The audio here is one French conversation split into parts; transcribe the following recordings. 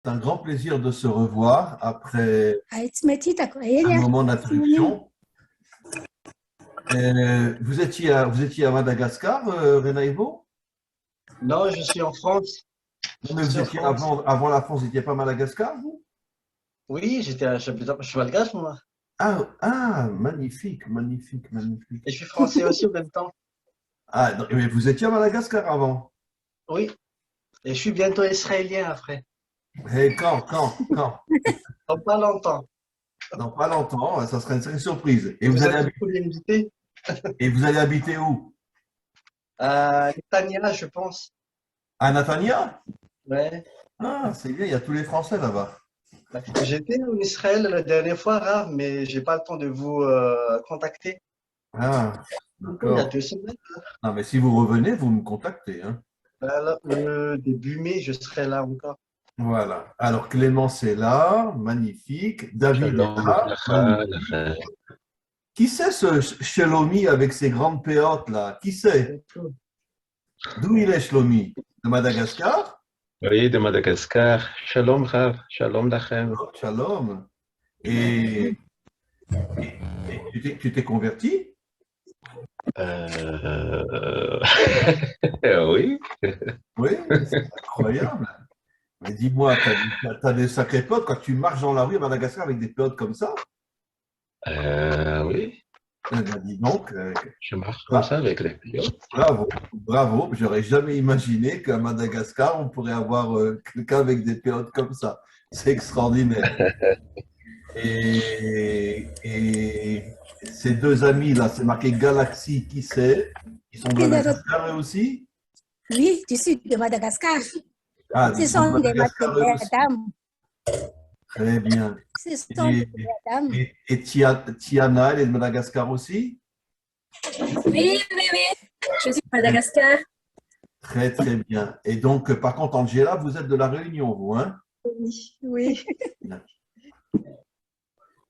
C'est un grand plaisir de se revoir après Arithmétique, un yeye moment afunye d'interruption. Vous étiez à Madagascar, Renaïvo? Non, je suis en France. Non, mais Je suis vous en étiez France. avant la France, vous n'étiez pas à Madagascar, vous? Oui, je suis malgache, moi. Magnifique, magnifique, magnifique. Et je suis français aussi en même temps. Ah, non, mais vous étiez à Madagascar avant. Oui. Et je suis bientôt israélien après. Et quand? Dans pas longtemps. Dans pas longtemps, ça serait une sacrée surprise. Vous êtes beaucoup invités. Et vous allez habiter où? À Tania, je pense. À Natania? Ouais. Ah, c'est bien, il y a tous les Français là-bas. J'étais en Israël la dernière fois, Rav, mais j'ai pas le temps de vous contacter. Ah, Il y a d'accord. 2 semaines. Non, mais si vous revenez, vous me contactez, hein. Le début mai, je serai là encore. Voilà. Alors, Clémence est là, magnifique. David est Shalom là, Alecha, magnifique. Qui c'est ce Shlomi avec ses grandes péotes là? Qui c'est? D'où il est, Shlomi? De Madagascar? oui, de Madagascar. Shalom Rav, Shalom Lachem. Oh, shalom. Et, et tu t'es converti? Euh... oui, Oui, c'est incroyable. Mais dis-moi, t'as des sacrés potes quand tu marches dans la rue à Madagascar avec des potes comme ça? oui, Eh ben, dis donc, je marche comme ça bah, avec les pilotes. bravo, bravo. J'aurais jamais imaginé qu'à Madagascar, on pourrait avoir quelqu'un avec des péotes comme ça. C'est extraordinaire. Et ces deux amis-là, c'est marqué Galaxy, qui c'est? Ils sont de Madagascar eux aussi? oui, du sud de Madagascar. Ah, ils Ce sont de sont Madagascar eux aussi. dames. Très bien. Ce sont Et, des dames. Tiana, elle est de Madagascar aussi? Oui, oui, oui. Je suis de Madagascar. Très, très bien. Et donc, par contre, Angela, vous êtes de La Réunion, vous, hein? Oui, oui.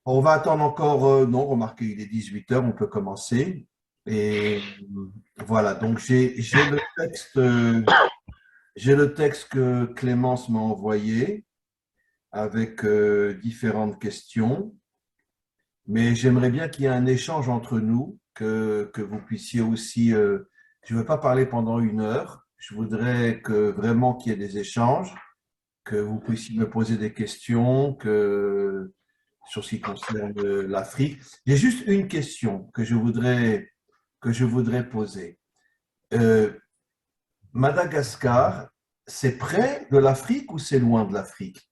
On va attendre encore, non, remarquez, il est 18 heures, on peut commencer. Et voilà, donc j'ai le texte que Clémence m'a envoyé avec différentes questions, mais j'aimerais bien qu'il y ait un échange entre nous, que vous puissiez aussi, je ne veux pas parler pendant 1 heure, je voudrais que vraiment qu'il y ait des échanges, que vous puissiez me poser des questions, sur ce qui concerne l'Afrique. J'ai juste une question que je voudrais poser. Euh, Madagascar, c'est près de l'Afrique ou c'est loin de l'Afrique?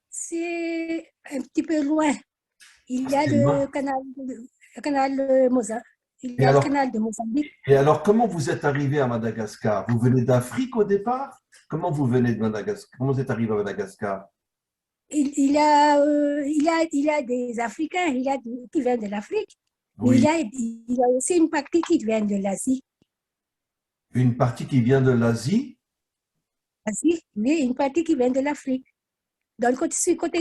C'est un petit peu loin. Il y a C'est loin. le canal Mozambique. Il y Et a le alors, canal de Mozambique. et alors, comment vous êtes arrivé à Madagascar? Vous venez d'Afrique au départ? Comment vous venez de Madagascar? Comment vous êtes arrivé à Madagascar? Il y a des Africains, qui viennent de l'Afrique, mais Oui, il y a aussi une partie qui vient de l'Asie. une partie qui vient de l'Asie. Asie, mais une partie qui vient de l'Afrique. Dans le côté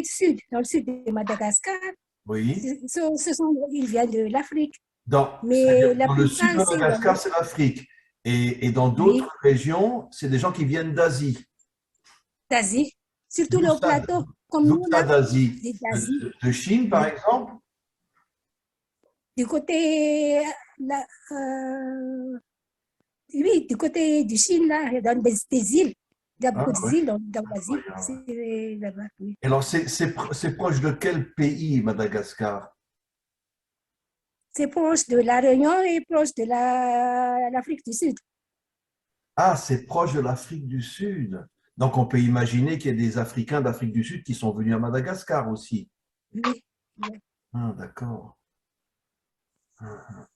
sud, dans le sud de Madagascar, Oui. ils viennent de l'Afrique. C'est-à-dire Mais la dans le sud de plupart, c'est Madagascar, c'est l'Afrique. Et dans d'autres oui, régions, c'est des gens qui viennent d'Asie. d'Asie. Surtout D'où le ça, plateau, comme d'où nous ça là, d'Asie? c'est d'Asie. De Chine, par Oui. exemple? Du côté, là, oui, du côté du Chine, là, dans des îles. Il y a Ah beaucoup oui, d'îles dans l'Asie. incroyable. C'est là-bas, oui. Et alors, c'est proche de quel pays, Madagascar? C'est proche de la Réunion et proche de l'Afrique du Sud. Ah, c'est proche de l'Afrique du Sud. Donc, on peut imaginer qu'il y a des Africains d'Afrique du Sud qui sont venus à Madagascar aussi. Oui, oui. Ah, d'accord. Ah.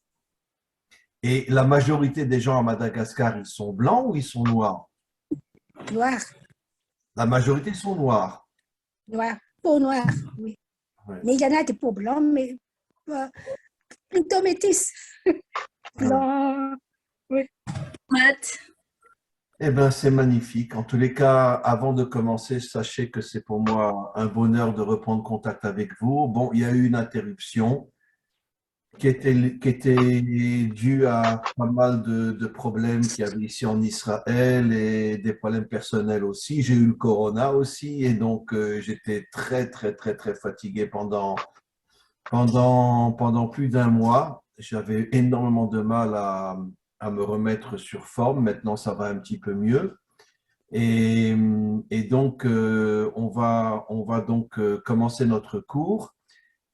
Et la majorité des gens à Madagascar, ils sont blancs ou ils sont noirs? Noir, La majorité sont noirs. noir, peau noire, oui. Ouais. Mais il y en a des peaux blancs, mais euh, plutôt métis. Ah. Blanc, oui. Matt. Eh bien, c'est magnifique. En tous les cas, avant de commencer, sachez que c'est pour moi un bonheur de reprendre contact avec vous. Bon, il y a eu une interruption. qui était dû à pas mal de problèmes qu'il y avait ici en Israël et des problèmes personnels aussi. J'ai eu le corona aussi et donc j'étais très, très, très, très fatigué pendant plus d'un mois. J'avais énormément de mal à me remettre sur forme. Maintenant, ça va un petit peu mieux. Et, et donc, on va donc commencer notre cours.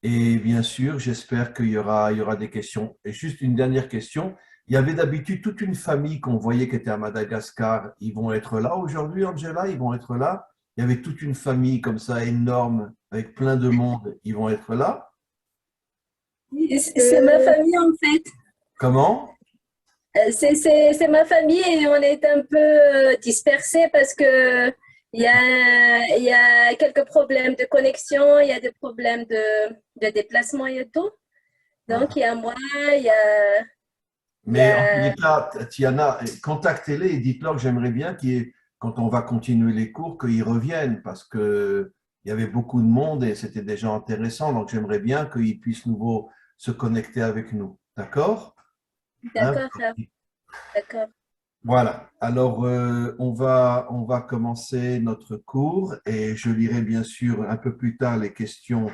Et bien sûr, j'espère il y aura des questions. Et juste une dernière question. Il y avait d'habitude toute une famille qu'on voyait qui était à Madagascar. Ils vont être là aujourd'hui, Angela? Ils vont être là? Il y avait toute une famille comme ça, énorme, avec plein de monde. Ils vont être là? C'est ma famille en fait. Comment? C'est ma famille et on est un peu dispersés parce que il y a quelques problèmes de connexion, il y a des problèmes de déplacement et tout. Donc, il y a moi, il y a, il y Mais en tous a les cas, Tiana, contactez-les et dites-leur que j'aimerais bien quand on va continuer les cours, qu'ils reviennent parce que il y avait beaucoup de monde et c'était déjà intéressant. Donc, j'aimerais bien qu'ils puissent nouveau se connecter avec nous. D'accord? Hein? d'accord, d'accord. Voilà. Alors, on va commencer notre cours et je lirai bien sûr un peu plus tard les questions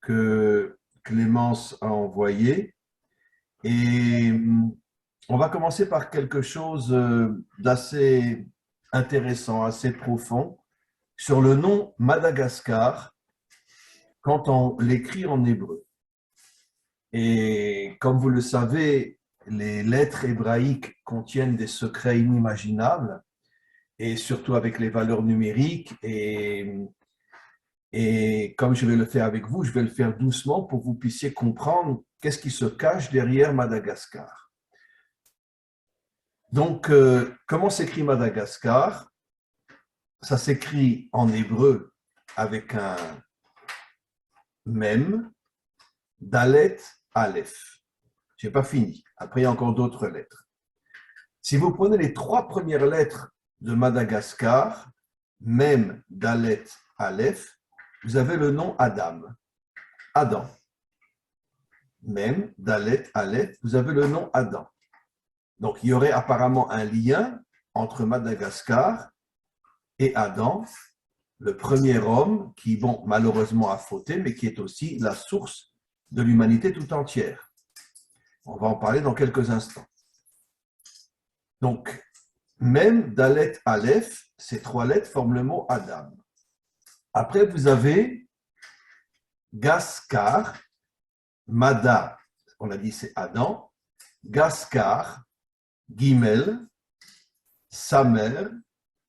que Clémence a envoyées. Et on va commencer par quelque chose d'assez intéressant, assez profond, sur le nom Madagascar quand on l'écrit en hébreu. Et comme vous le savez, les lettres hébraïques contiennent des secrets inimaginables, et surtout avec les valeurs numériques. Et comme je vais le faire avec vous, je vais le faire doucement pour que vous puissiez comprendre qu'est-ce qui se cache derrière Madagascar. Donc, comment s'écrit Madagascar? Ça s'écrit en hébreu avec un mem, dalet, aleph. Je n'ai pas fini. Après, il y a encore d'autres lettres. Si vous prenez les 3 premières lettres de Madagascar, mem, dalet, aleph, vous avez le nom Adam. Adam. Mem, dalet, aleph, vous avez le nom Adam. Donc, il y aurait apparemment un lien entre Madagascar et Adam, le premier homme qui, bon, malheureusement a fauté, mais qui est aussi la source de l'humanité tout entière. On va en parler dans quelques instants. Donc, même Dalet Aleph, ces 3 lettres forment le mot Adam. Après, vous avez Gaskar, Mada, on a dit c'est Adam, Gaskar, Gimel, Samer,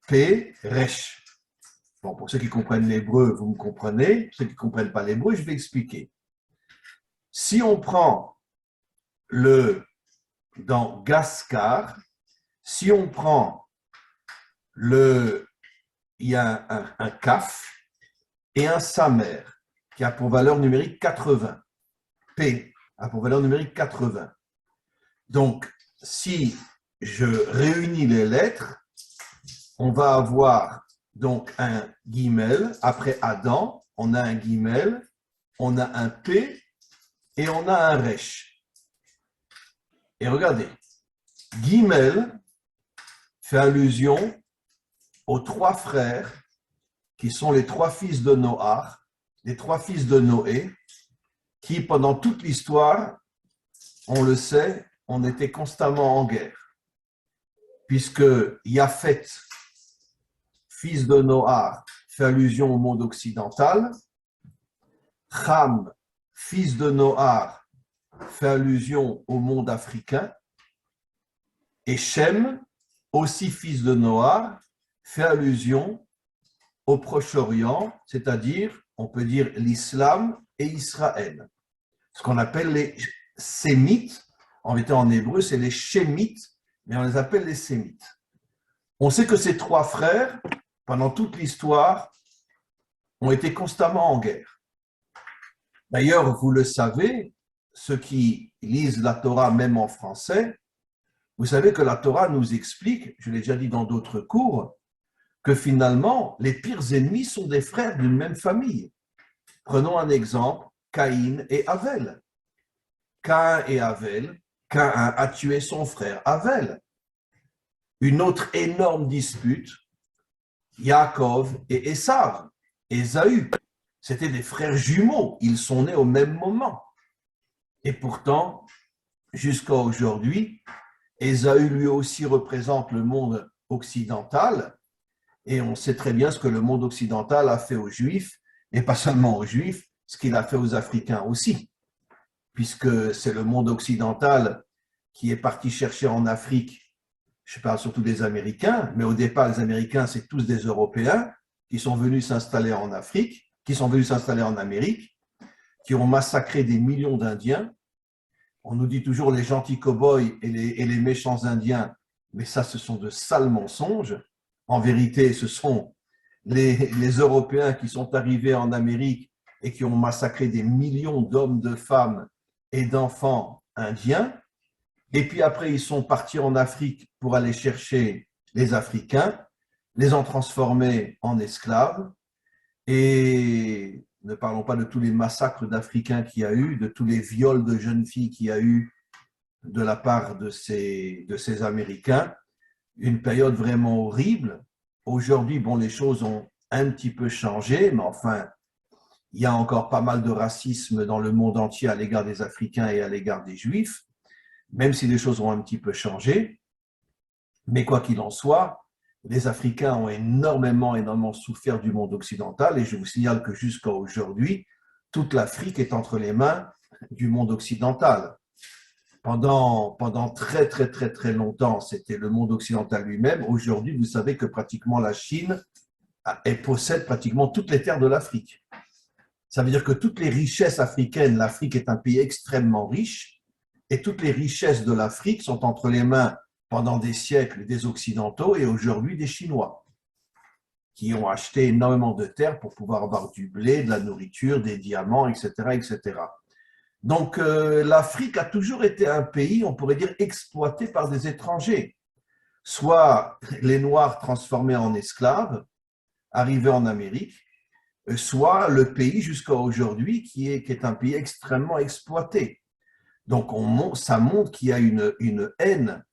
P, Resh. Bon, pour ceux qui comprennent l'hébreu, vous me comprenez. Pour ceux qui ne comprennent pas l'hébreu, je vais expliquer. Si on prend dans Gaskar, si on prend il y a un kaf et un samer qui a pour valeur numérique 80. P a pour valeur numérique 80. Donc, si je réunis les lettres, on va avoir donc un guimel. Après Adam, on a un guimel, on a un P et on a un resh. Et regardez, guimel fait allusion aux 3 frères qui sont les 3 fils de Noach, les 3 fils de Noé, qui pendant toute l'histoire, on le sait, on était constamment en guerre. Puisque Japhet, fils de Noach, fait allusion au monde occidental, Ham, fils de Noach, fait allusion au monde africain, et Shem, aussi fils de Noach, fait allusion au Proche-Orient, c'est-à-dire, on peut dire l'islam et Israël. Ce qu'on appelle les sémites, en étant en hébreu, c'est les shémites, mais on les appelle les sémites. On sait que ces 3 frères, pendant toute l'histoire, ont été constamment en guerre. D'ailleurs, vous le savez, ceux qui lisent la Torah même en français, vous savez que la Torah nous explique, je l'ai déjà dit dans d'autres cours, que finalement, les pires ennemis sont des frères d'une même famille. Prenons un exemple, Caïn et Avel. Caïn et Abel. Caïn a tué son frère Abel. Une autre énorme dispute, Yaakov et Ésav, Ésaü. C'était des frères jumeaux, ils sont nés au même moment. Et pourtant, jusqu'à aujourd'hui, Ésaü lui aussi représente le monde occidental, et on sait très bien ce que le monde occidental a fait aux Juifs, et pas seulement aux Juifs, ce qu'il a fait aux Africains aussi, puisque c'est le monde occidental qui est parti chercher en Afrique, je parle surtout des Américains, mais au départ, les Américains, c'est tous des Européens qui sont venus s'installer en Afrique, qui sont venus s'installer en Amérique, qui ont massacré des millions d'Indiens. On nous dit toujours les gentils cow-boys et les méchants Indiens, mais ça, ce sont de sales mensonges. En vérité, ce sont les Européens qui sont arrivés en Amérique et qui ont massacré des millions d'hommes, de femmes et d'enfants indiens. Et puis après, ils sont partis en Afrique pour aller chercher les Africains, les ont transformés en esclaves. Et ne parlons pas de tous les massacres d'Africains qu'il y a eu, de tous les viols de jeunes filles qu'il y a eu de la part de ces Américains. Une période vraiment horrible. Aujourd'hui, bon, les choses ont un petit peu changé, mais enfin, il y a encore pas mal de racisme dans le monde entier à l'égard des Africains et à l'égard des Juifs, même si les choses ont un petit peu changé. Mais quoi qu'il en soit, les Africains ont énormément souffert du monde occidental, et je vous signale que jusqu'à aujourd'hui, toute l'Afrique est entre les mains du monde occidental. Pendant très longtemps, c'était le monde occidental lui-même. Aujourd'hui, vous savez que pratiquement la Chine possède pratiquement toutes les terres de l'Afrique. Ça veut dire que toutes les richesses africaines, l'Afrique est un pays extrêmement riche, et toutes les richesses de l'Afrique sont entre les mains pendant des siècles des Occidentaux et aujourd'hui des Chinois, qui ont acheté énormément de terres pour pouvoir avoir du blé, de la nourriture, des diamants, etc. etc. Donc l'Afrique a toujours été un pays, on pourrait dire, exploité par des étrangers, soit les Noirs transformés en esclaves, arrivés en Amérique, soit le pays jusqu'à aujourd'hui qui est un pays extrêmement exploité. Donc ça montre qu'il y a une haine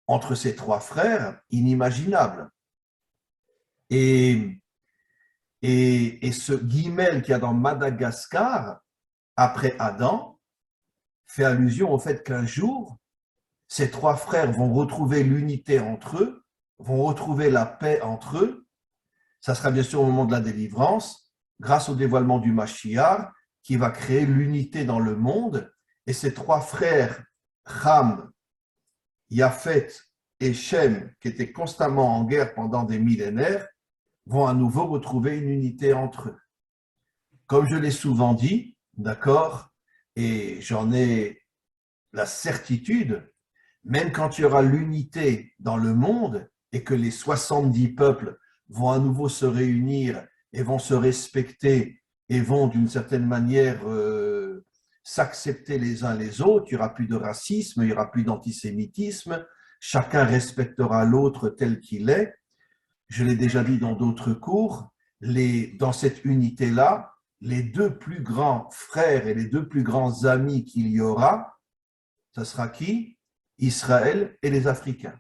entre ces trois frères inimaginable. Et ce guimel qu'il y a dans Madagascar, après Adam, fait allusion au fait qu'un jour, ces trois frères vont retrouver l'unité entre eux, vont retrouver la paix entre eux. Ça sera bien sûr au moment de la délivrance, grâce au dévoilement du Mashiach, qui va créer l'unité dans le monde. Et ces trois frères, Ham, Yaphet et Shem, qui étaient constamment en guerre pendant des millénaires, vont à nouveau retrouver une unité entre eux. Comme je l'ai souvent dit, d'accord, et j'en ai la certitude, même quand il y aura l'unité dans le monde et que les 70 peuples vont à nouveau se réunir et vont se respecter et vont d'une certaine manière s'accepter les uns les autres, il n'y aura plus de racisme, il n'y aura plus d'antisémitisme, chacun respectera l'autre tel qu'il est. Je l'ai déjà dit dans d'autres cours, dans cette unité-là, les deux plus grands frères et les deux plus grands amis qu'il y aura, ce sera qui? Israël et les Africains.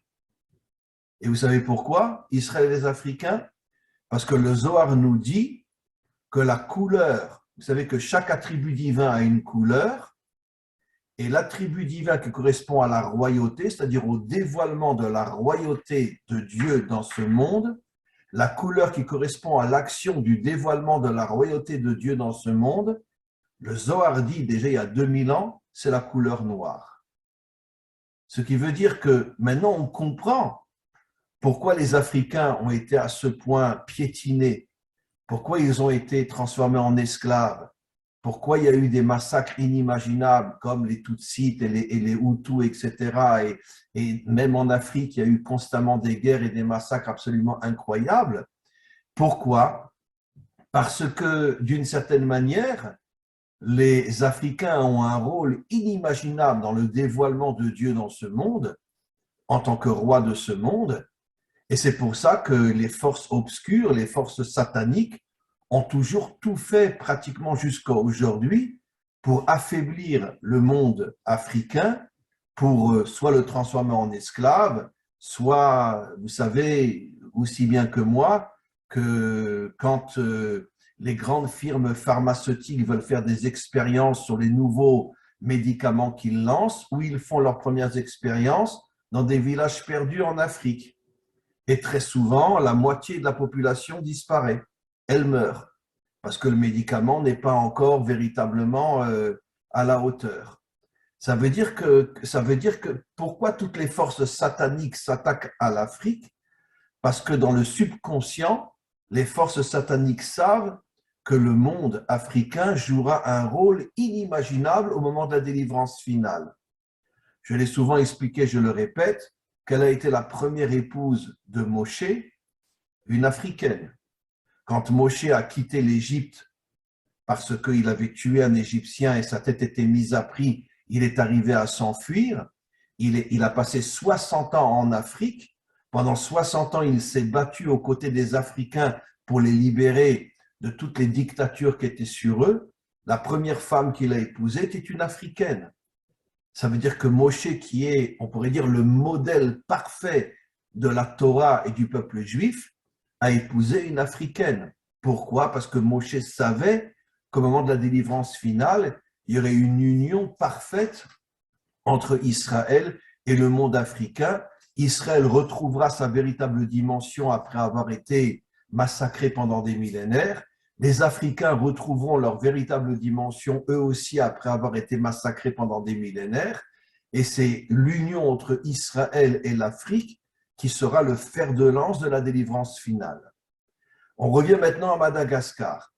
Et vous savez pourquoi Israël et les Africains? Parce que le Zohar nous dit que la couleur, vous savez que chaque attribut divin a une couleur, et l'attribut divin qui correspond à la royauté, c'est-à-dire au dévoilement de la royauté de Dieu dans ce monde, la couleur qui correspond à l'action du dévoilement de la royauté de Dieu dans ce monde, le Zohar dit déjà il y a 2000 ans, c'est la couleur noire. Ce qui veut dire que maintenant on comprend pourquoi les Africains ont été à ce point piétinés, pourquoi ils ont été transformés en esclaves, pourquoi il y a eu des massacres inimaginables comme les Tutsis et les Hutus, etc. Et même en Afrique, il y a eu constamment des guerres et des massacres absolument incroyables. Pourquoi? Parce que d'une certaine manière, les Africains ont un rôle inimaginable dans le dévoilement de Dieu dans ce monde, en tant que roi de ce monde. Et c'est pour ça que les forces obscures, les forces sataniques, ont toujours tout fait pratiquement jusqu'à aujourd'hui pour affaiblir le monde africain, pour soit le transformer en esclave, soit, vous savez aussi bien que moi, que quand les grandes firmes pharmaceutiques veulent faire des expériences sur les nouveaux médicaments qu'ils lancent, ou ils font leurs premières expériences dans des villages perdus en Afrique. Et très souvent, la moitié de la population disparaît, elle meurt, parce que le médicament n'est pas encore véritablement à la hauteur. Ça veut dire que pourquoi toutes les forces sataniques s'attaquent à l'Afrique? Parce que dans le subconscient, les forces sataniques savent que le monde africain jouera un rôle inimaginable au moment de la délivrance finale. Je l'ai souvent expliqué, je le répète, qu'elle a été la première épouse de Moshe, une Africaine. Quand Moshe a quitté l'Égypte parce qu'il avait tué un Égyptien et sa tête était mise à prix, il est arrivé à s'enfuir. Il a passé 60 ans en Afrique. Pendant 60 ans, il s'est battu aux côtés des Africains pour les libérer de toutes les dictatures qui étaient sur eux. La première femme qu'il a épousée était une Africaine. Ça veut dire que Moshe, qui est, on pourrait dire, le modèle parfait de la Torah et du peuple juif, a épousé une Africaine. Pourquoi? Parce que Moshe savait qu'au moment de la délivrance finale, il y aurait une union parfaite entre Israël et le monde africain. Israël retrouvera sa véritable dimension après avoir été massacré pendant des millénaires. Les Africains retrouveront leur véritable dimension, eux aussi, après avoir été massacrés pendant des millénaires. Et c'est l'union entre Israël et l'Afrique qui sera le fer de lance de la délivrance finale. On revient maintenant à Madagascar.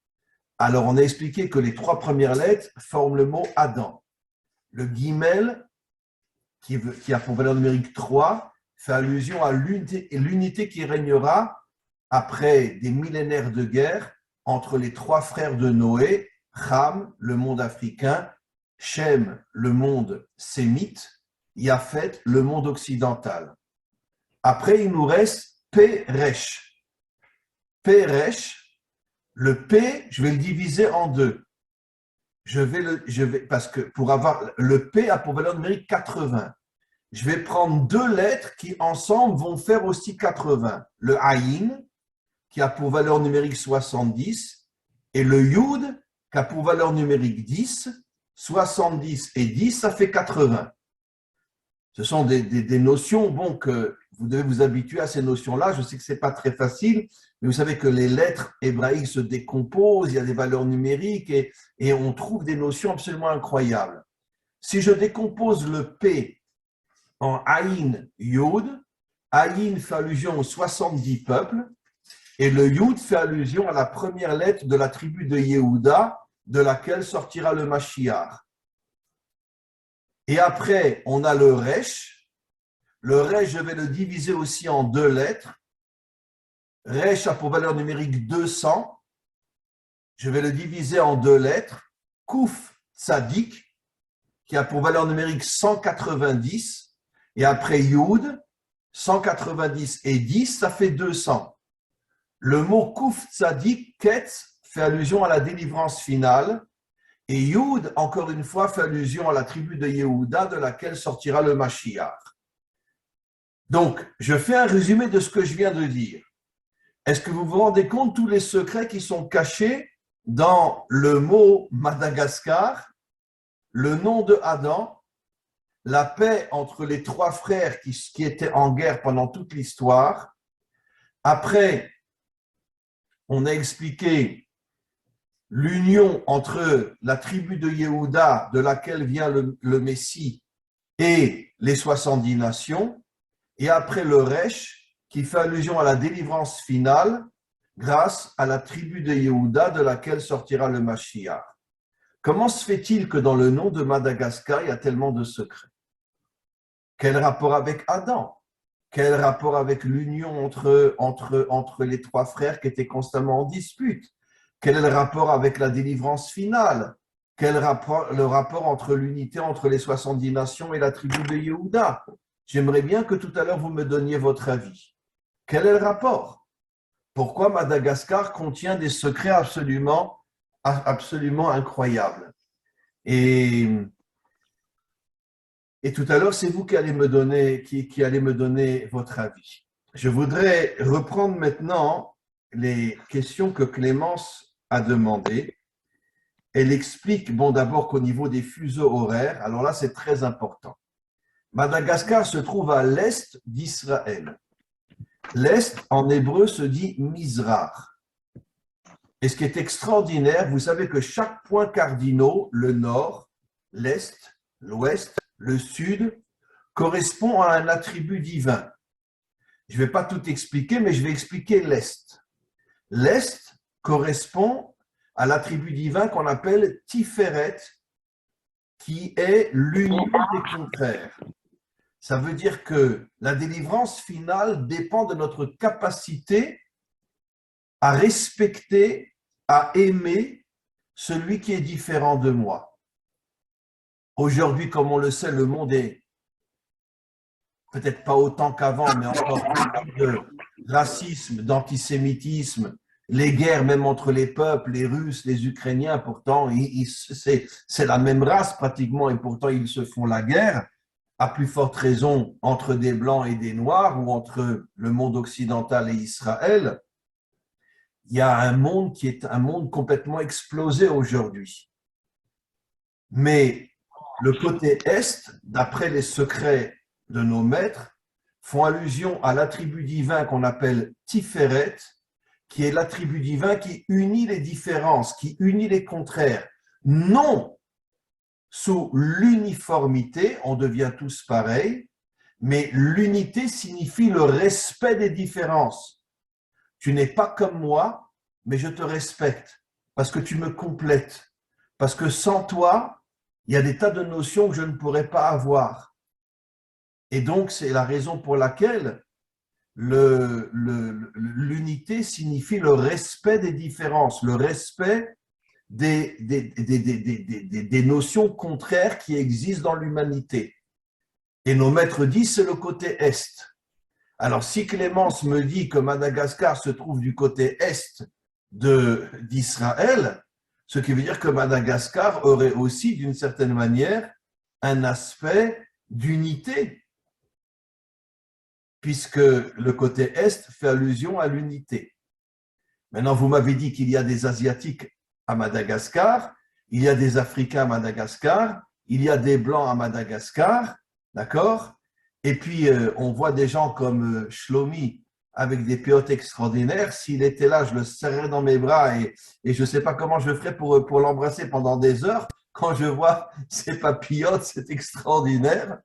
Alors, on a expliqué que les 3 premières lettres forment le mot Adam. Le guimel, qui a pour valeur numérique 3, fait allusion à l'unité qui régnera après des millénaires de guerre entre les 3 frères de Noé, Ham, le monde africain, Shem, le monde sémite, Yaphet, le monde occidental. Après, il nous reste Peresh. Peresh, le P, je vais le diviser en 2. Parce que pour avoir le P a pour valeur numérique 80. Je vais prendre 2 lettres qui ensemble vont faire aussi 80. Le Aïn, qui a pour valeur numérique 70, et le Yud, qui a pour valeur numérique 10, 70 et 10, ça fait 80. Ce sont des notions, bon, que vous devez vous habituer à ces notions-là. Je sais que ce n'est pas très facile, mais vous savez que les lettres hébraïques se décomposent, il y a des valeurs numériques et on trouve des notions absolument incroyables. Si je décompose le P en Aïn, Yud, Aïn fait allusion aux 70 peuples, et le Yud fait allusion à la première lettre de la tribu de Yehuda, de laquelle sortira le Mashiach. Et après, on a le Resh. Le Resh, je vais le diviser aussi en 2 lettres. Resh a pour valeur numérique 200. Je vais le diviser en 2 lettres. Kouf Tzadik, qui a pour valeur numérique 190. Et après Yud, 190 et 10, ça fait 200. Le mot Kouf Tzadik, Ketz, fait allusion à la délivrance finale. Et Yud, encore une fois, fait allusion à la tribu de Yehuda de laquelle sortira le Mashiach. Donc, je fais un résumé de ce que je viens de dire. Est-ce que vous vous rendez compte de tous les secrets qui sont cachés dans le mot Madagascar, le nom de Adam, la paix entre les 3 frères qui étaient en guerre pendant toute l'histoire? Après, on a expliqué l'union entre la tribu de Yehuda, de laquelle vient le Messie, et les 70 nations, et après le Resh, qui fait allusion à la délivrance finale, grâce à la tribu de Yehuda, de laquelle sortira le Mashiach. Comment se fait-il que dans le nom de Madagascar, il y a tellement de secrets? Quel rapport avec Adam? Quel rapport avec l'union entre les 3 frères qui étaient constamment en dispute? Quel est le rapport avec la délivrance finale? Quel est le rapport entre l'unité entre les 70 nations et la tribu de Yehuda? J'aimerais bien que tout à l'heure vous me donniez votre avis. Quel est le rapport? Pourquoi Madagascar contient des secrets absolument incroyables? Et, et tout à l'heure, c'est vous qui allez me donner, qui allez me donner votre avis. Je voudrais reprendre maintenant les questions que Clémence a demandées. Elle explique, bon, d'abord qu'au niveau des fuseaux horaires, alors là, c'est très important. Madagascar se trouve à l'est d'Israël. L'est, en hébreu, se dit Mizrach. Et ce qui est extraordinaire, vous savez que chaque point cardinal, le nord, l'est, l'ouest, le sud, correspond à un attribut divin. Je ne vais pas tout expliquer, mais je vais expliquer l'est. L'est correspond à l'attribut divin qu'on appelle Tiferet, qui est l'union des contraires. Ça veut dire que la délivrance finale dépend de notre capacité à respecter, à aimer celui qui est différent de moi. Aujourd'hui, comme on le sait, le monde est peut-être pas autant qu'avant, mais encore plus de racisme, d'antisémitisme, les guerres même entre les peuples, les Russes, les Ukrainiens, pourtant, c'est la même race pratiquement, et pourtant ils se font la guerre, à plus forte raison entre des Blancs et des Noirs, ou entre le monde occidental et Israël. Il y a un monde qui est un monde complètement explosé aujourd'hui. Mais le côté Est, d'après les secrets de nos maîtres, font allusion à l'attribut divin qu'on appelle Tiferet, qui est l'attribut divin qui unit les différences, qui unit les contraires, non sous l'uniformité, on devient tous pareils, mais l'unité signifie le respect des différences. Tu n'es pas comme moi, mais je te respecte, parce que tu me complètes, parce que sans toi, il y a des tas de notions que je ne pourrais pas avoir. Et donc, c'est la raison pour laquelle l'unité signifie le respect des différences, le respect des notions contraires qui existent dans l'humanité. Et nos maîtres disent, c'est le côté Est. Alors, si Clémence me dit que Madagascar se trouve du côté Est d'Israël, ce qui veut dire que Madagascar aurait aussi, d'une certaine manière, un aspect d'unité, puisque le côté Est fait allusion à l'unité. Maintenant, vous m'avez dit qu'il y a des Asiatiques à Madagascar, il y a des Africains à Madagascar, il y a des Blancs à Madagascar, d'accord? Et puis, on voit des gens comme Shlomi avec des piotes extraordinaires. S'il était là, je le serrerais dans mes bras et je ne sais pas comment je ferais pour l'embrasser pendant des heures. Quand je vois ces papillotes, c'est extraordinaire.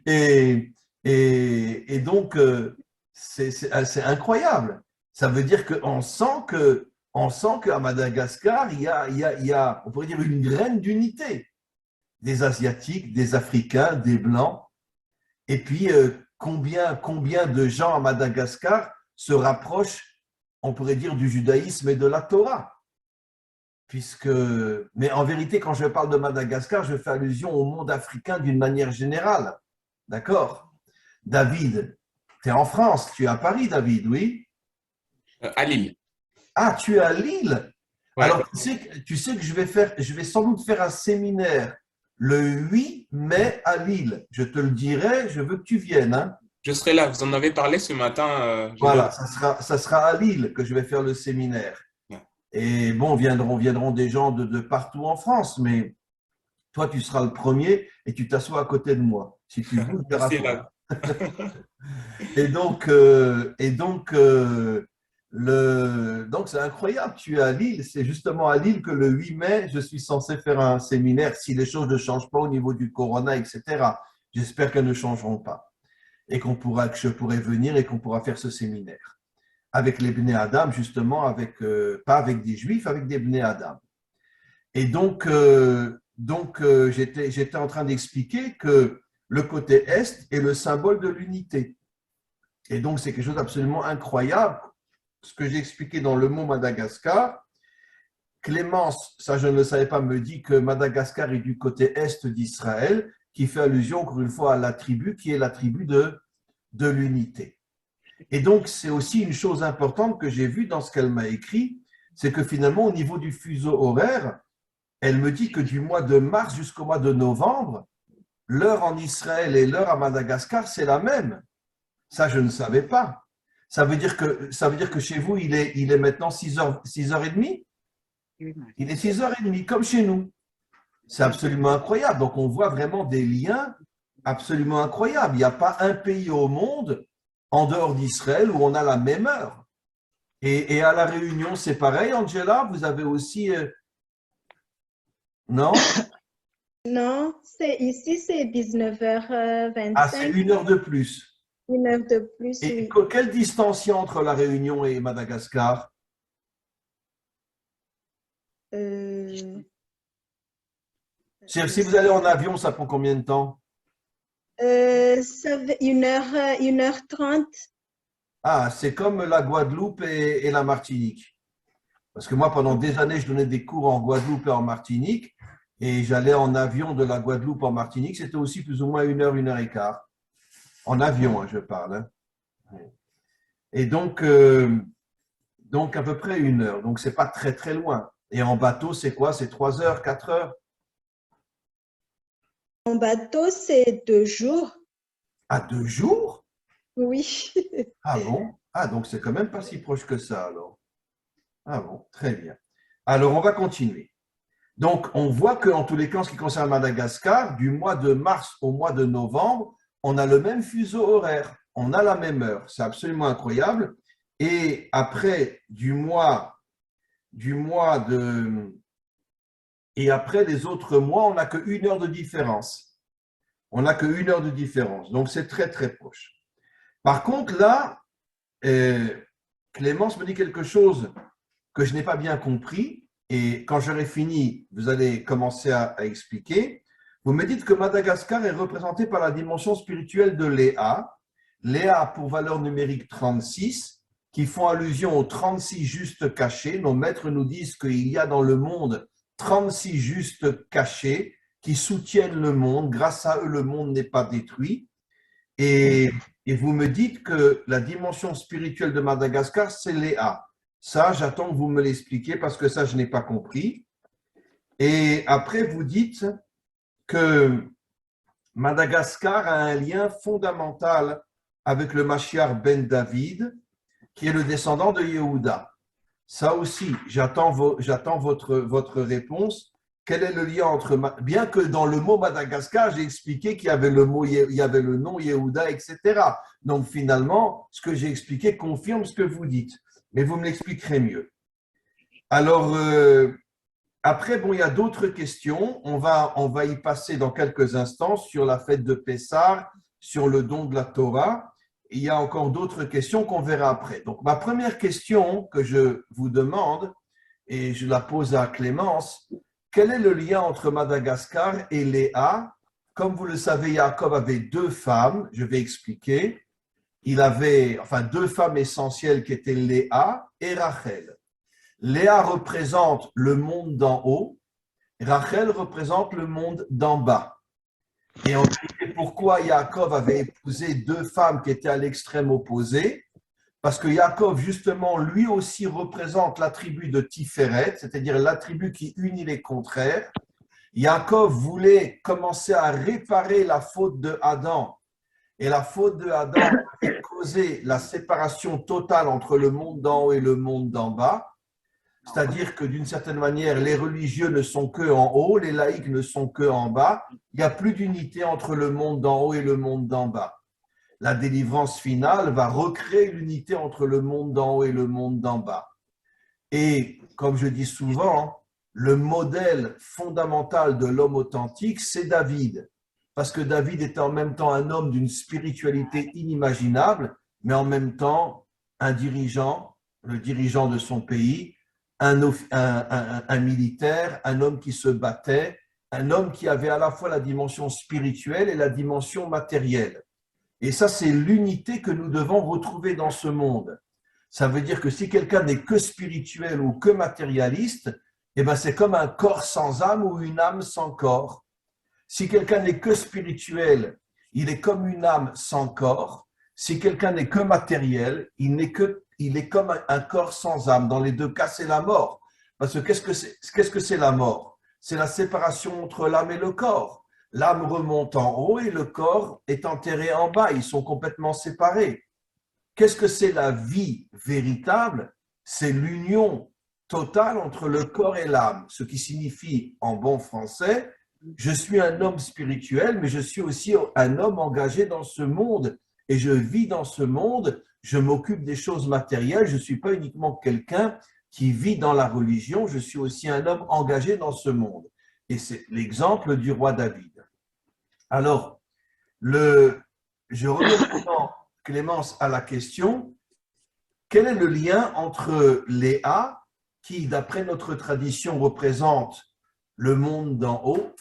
Et donc, c'est incroyable. Ça veut dire qu'on sent qu'à Madagascar, il y a, on pourrait dire, une graine d'unité des Asiatiques, des Africains, des Blancs. Et puis, combien de gens à Madagascar se rapprochent, on pourrait dire, du judaïsme et de la Torah. Mais en vérité, quand je parle de Madagascar, je fais allusion au monde africain d'une manière générale. D'accord? David, tu es en France, tu es à Paris, David, oui? À Lille. Ah, tu es à Lille? Ouais. Alors, tu sais que je vais sans doute faire un séminaire le 8 mai à Lille. Je te le dirai, je veux que tu viennes. Hein. Je serai là, vous en avez parlé ce matin. Voilà, ça sera à Lille que je vais faire le séminaire. Ouais. Et bon, viendront des gens de partout en France, mais toi, tu seras le premier et tu t'assois à côté de moi. Si tu veux, Merci, là. donc c'est incroyable, tu es à Lille, c'est justement à Lille que le 8 mai, je suis censé faire un séminaire, si les choses ne changent pas au niveau du corona, etc. J'espère qu'elles ne changeront pas et que je pourrai venir et qu'on pourra faire ce séminaire avec les Bnei Adam, justement, pas avec des Juifs, avec des Bnei Adam. Et donc j'étais en train d'expliquer que le côté Est est le symbole de l'unité. Et donc, c'est quelque chose d'absolument incroyable. Ce que j'ai expliqué dans le mot Madagascar, Clémence, ça je ne le savais pas, me dit que Madagascar est du côté Est d'Israël, qui fait allusion, encore une fois, à l'attribut qui est l'attribut de l'unité. Et donc, c'est aussi une chose importante que j'ai vue dans ce qu'elle m'a écrit, c'est que finalement, au niveau du fuseau horaire, elle me dit que du mois de mars jusqu'au mois de novembre, l'heure en Israël et l'heure à Madagascar, c'est la même. Ça, je ne savais pas. Ça veut dire que chez vous, il est maintenant 6h30. Il est 6h30, comme chez nous. C'est absolument incroyable. Donc, on voit vraiment des liens absolument incroyables. Il n'y a pas un pays au monde, en dehors d'Israël, où on a la même heure. Et à La Réunion, c'est pareil, Angela? Vous avez aussi… Non? Non, ici, c'est 19h25. Ah, c'est 1 heure de plus. 1 heure de plus, Et oui. quelle distance il y a entre La Réunion et Madagascar? Si vous allez en avion, ça prend combien de temps? Ça fait 1h30. Ah, c'est comme la Guadeloupe et la Martinique. Parce que moi, pendant des années, je donnais des cours en Guadeloupe et en Martinique, et j'allais en avion de la Guadeloupe en Martinique. C'était aussi plus ou moins 1 heure et quart. En avion, hein, je parle. Hein. Et donc à peu près 1 heure. Donc, c'est pas très, très loin. Et en bateau, c'est quoi? C'est 3 heures, 4 heures? En bateau, c'est 2 jours. À 2 jours? Oui. Ah bon? Ah, donc c'est quand même pas si proche que ça, alors. Ah bon, très bien. Alors, on va continuer. Donc, on voit qu'en tous les cas, en ce qui concerne Madagascar, du mois de mars au mois de novembre, on a le même fuseau horaire, on a la même heure. C'est absolument incroyable. Et après, et après les autres mois, on n'a que 1 heure de différence. On n'a que 1 heure de différence. Donc, c'est très, très proche. Par contre, là, Clémence me dit quelque chose que je n'ai pas bien compris. Et quand j'aurai fini, vous allez commencer à expliquer. Vous me dites que Madagascar est représenté par la dimension spirituelle de Léa. Léa pour valeur numérique 36, qui font allusion aux 36 justes cachés. Nos maîtres nous disent qu'il y a dans le monde 36 justes cachés qui soutiennent le monde. Grâce à eux, le monde n'est pas détruit. Et vous me dites que la dimension spirituelle de Madagascar, c'est Léa. Ça, j'attends que vous me l'expliquiez parce que ça, je n'ai pas compris. Et après, vous dites que Madagascar a un lien fondamental avec le Mashiach ben David, qui est le descendant de Yehuda. Ça aussi, j'attends votre réponse. Quel est le lien entre… Bien que dans le mot Madagascar, j'ai expliqué qu'il y avait le nom Yehuda, etc. Donc finalement, ce que j'ai expliqué confirme ce que vous dites. Mais vous me l'expliquerez mieux. Alors, après, bon, il y a d'autres questions. On va y passer dans quelques instants sur la fête de Pessah, sur le don de la Torah. Il y a encore d'autres questions qu'on verra après. Donc, ma première question que je vous demande, et je la pose à Clémence, quel est le lien entre Madagascar et Léa? Comme vous le savez, Jacob avait 2 femmes, je vais expliquer. Il avait 2 femmes essentielles qui étaient Léa et Rachel. Léa représente le monde d'en haut, Rachel représente le monde d'en bas. Et on sait pourquoi Jacob avait épousé 2 femmes qui étaient à l'extrême opposé, parce que Jacob, justement, lui aussi représente la tribu de Tiferet, c'est-à-dire la tribu qui unit les contraires. Jacob voulait commencer à réparer la faute de Adam. Et la faute de Adam a causé la séparation totale entre le monde d'en haut et le monde d'en bas. C'est-à-dire que d'une certaine manière, les religieux ne sont que en haut, les laïcs ne sont que en bas. Il n'y a plus d'unité entre le monde d'en haut et le monde d'en bas. La délivrance finale va recréer l'unité entre le monde d'en haut et le monde d'en bas. Et comme je dis souvent, le modèle fondamental de l'homme authentique, c'est David. Parce que David était en même temps un homme d'une spiritualité inimaginable, mais en même temps un dirigeant, le dirigeant de son pays, un militaire, un homme qui se battait, un homme qui avait à la fois la dimension spirituelle et la dimension matérielle. Et ça, c'est l'unité que nous devons retrouver dans ce monde. Ça veut dire que si quelqu'un n'est que spirituel ou que matérialiste, eh ben c'est comme un corps sans âme ou une âme sans corps. Si quelqu'un n'est que spirituel, il est comme une âme sans corps. Si quelqu'un n'est que matériel, il est comme un corps sans âme. Dans les 2 cas, c'est la mort. Parce que qu'est-ce que c'est la mort? c'est la séparation entre l'âme et le corps. L'âme remonte en haut et le corps est enterré en bas. Ils sont complètement séparés. Qu'est-ce que c'est la vie véritable? C'est l'union totale entre le corps et l'âme, ce qui signifie en bon français, je suis un homme spirituel, mais je suis aussi un homme engagé dans ce monde et je vis dans ce monde, je m'occupe des choses matérielles, je ne suis pas uniquement quelqu'un qui vit dans la religion, je suis aussi un homme engagé dans ce monde. Et c'est l'exemple du roi David. Alors, je remets maintenant, Clémence, à la question, quel est le lien entre Léa, qui, d'après notre tradition, représente le monde d'en haut,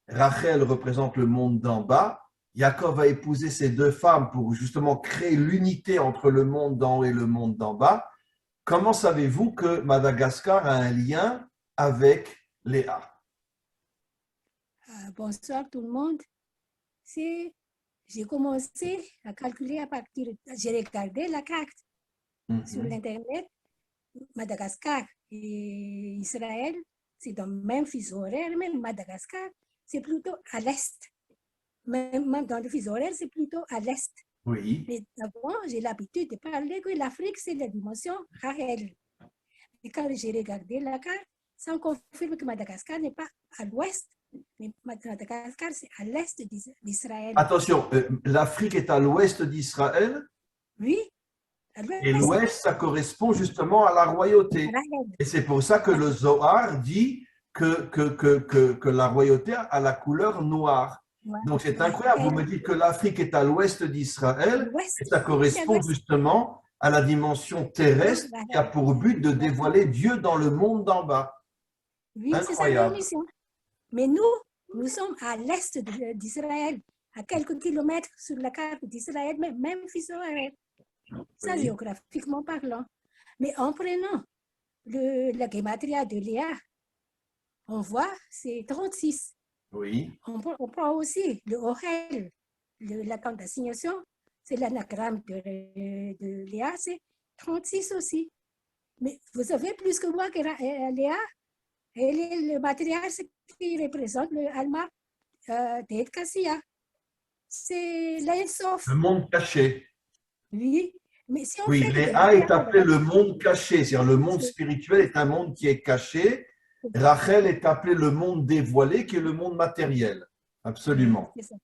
Rachel représente le monde d'en bas, Yaakov a épousé ces deux femmes pour justement créer l'unité entre le monde d'en haut et le monde d'en bas. Comment savez-vous que Madagascar a un lien avec Léa? Bonsoir tout le monde. J'ai commencé à calculer à partir, j'ai regardé la carte sur l'Internet, Madagascar et Israël, c'est dans le même fuseau horaire, même Madagascar, c'est plutôt à l'est. Même dans le fuseau horaire, c'est plutôt à l'est. Oui. Mais avant, j'ai l'habitude de parler que l'Afrique, c'est la dimension Rahel. Et quand j'ai regardé la carte, ça confirme que Madagascar n'est pas à l'ouest, mais Madagascar, c'est à l'est d'Israël. Attention, l'Afrique est à l'ouest d'Israël. Oui. Et l'ouest, ça correspond justement à la royauté. Et c'est pour ça que le Zohar dit que la royauté a la couleur noire. Donc c'est incroyable, vous me dites que l'Afrique est à l'ouest d'Israël et ça correspond justement à la dimension terrestre qui a pour but de dévoiler Dieu dans le monde d'en bas. Oui, c'est ça la mission. Mais nous sommes à l'est d'Israël, à quelques kilomètres sur la carte d'Israël, même Israël. Ça, géographiquement parlant. Mais en prenant la gematria de Léa, on voit, c'est 36. Oui. On prend aussi le Ohel, la compte d'assignation, c'est l'anagramme de Léa, c'est 36 aussi. Mais vous savez plus que moi que Léa, et le matériel qui représente le Alma d'Edkassia. C'est l'Ensof. Le monde caché. Oui. Mais si on oui, fait Léa est appelé le monde caché, c'est-à-dire le monde spirituel est un monde qui est caché. Rachel est appelé le monde dévoilé, qui est le monde matériel. Absolument. Ça.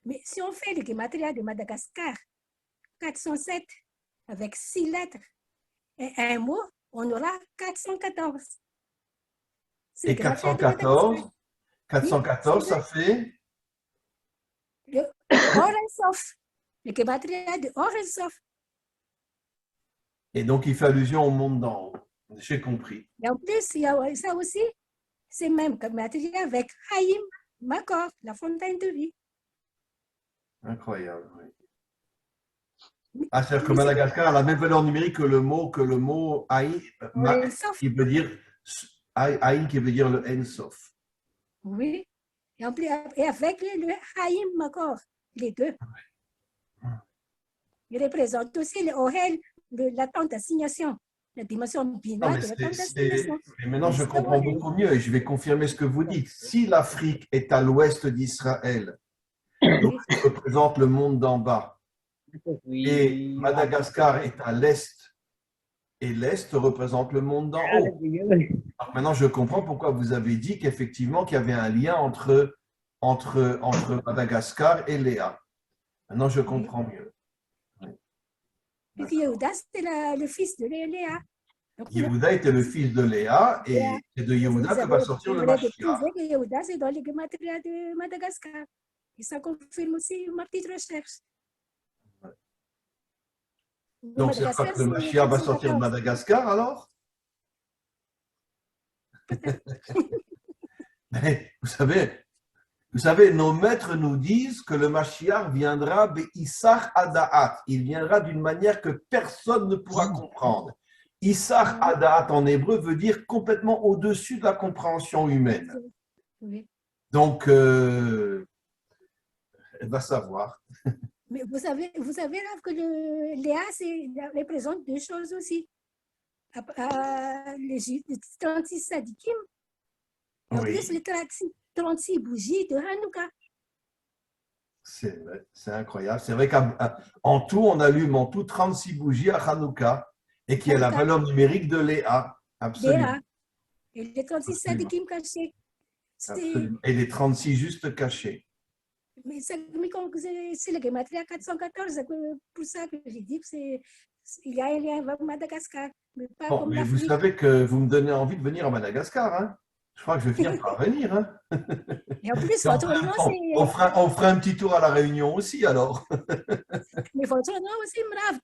Mais si on fait le gematria de Madagascar, 407, avec 6 lettres et un mot, on aura 414. Et 414, ça fait le Orensof, le gematria de Orensof. Et donc, il fait allusion au monde d'en haut. J'ai compris. Et en plus, il y a ça aussi, c'est même comme matériel avec Haïm, Makor, la fontaine de vie. Incroyable, oui. Ah, c'est-à-dire que Madagascar a la même valeur numérique que le mot Haïm, qui veut dire Haïm, qui veut dire le Ensof. Oui. Et avec le Haïm, Makor, les deux. Il représente aussi le Ohel, la tente d'assignation. La dimension binaire de la tente d'assignation. Mais maintenant, je comprends beaucoup mieux et je vais confirmer ce que vous dites. Si l'Afrique est à l'ouest d'Israël, donc ça représente le monde d'en bas, et Madagascar est à l'est, et l'est représente le monde d'en haut. Alors maintenant, je comprends pourquoi vous avez dit qu'effectivement, qu'il y avait un lien entre Madagascar et Léa. Maintenant, je comprends mieux. Yehuda, c'était le fils de Léa. Yehuda était le fils de Léa et c'est de Yehuda que va sortir le Mashiach. Que Yehuda, c'est dans les gematria de Madagascar. Et ça confirme aussi ma petite recherche. Donc, c'est pas que le Mashiach va sortir de Madagascar alors? Mais vous savez, nos maîtres nous disent que le Mashiach viendra Be'issach Adaat. Il viendra d'une manière que personne ne pourra comprendre. Issach Adaat en hébreu veut dire complètement au-dessus de la compréhension humaine. Oui. Donc, elle va savoir. Mais vous savez là, que le Léa, représente deux choses aussi. Les 36 sadikim, En Oui, plus, les 36 bougies de Hanouka. c'est incroyable. C'est vrai qu'en tout, on allume en tout 36 bougies à Hanouka et qui est la Hanouka, valeur numérique de Léa. Absolument. Léa. Et les 36 Absolument. sadikim cachés. C'est, Absolument. Et les 36 juste cachés. mais c'est le gématria 414. C'est pour ça que j'ai dit qu'il y a un lien avec Madagascar, mais pas Bon, comme mais vous l'Afrique. savez que vous me donnez envie de venir à Madagascar. Hein? Je crois que je vais finir par venir. Hein? Et en plus, Et on, votre nom, on fera un petit tour à la Réunion aussi alors. mais votre nom aussi, brave.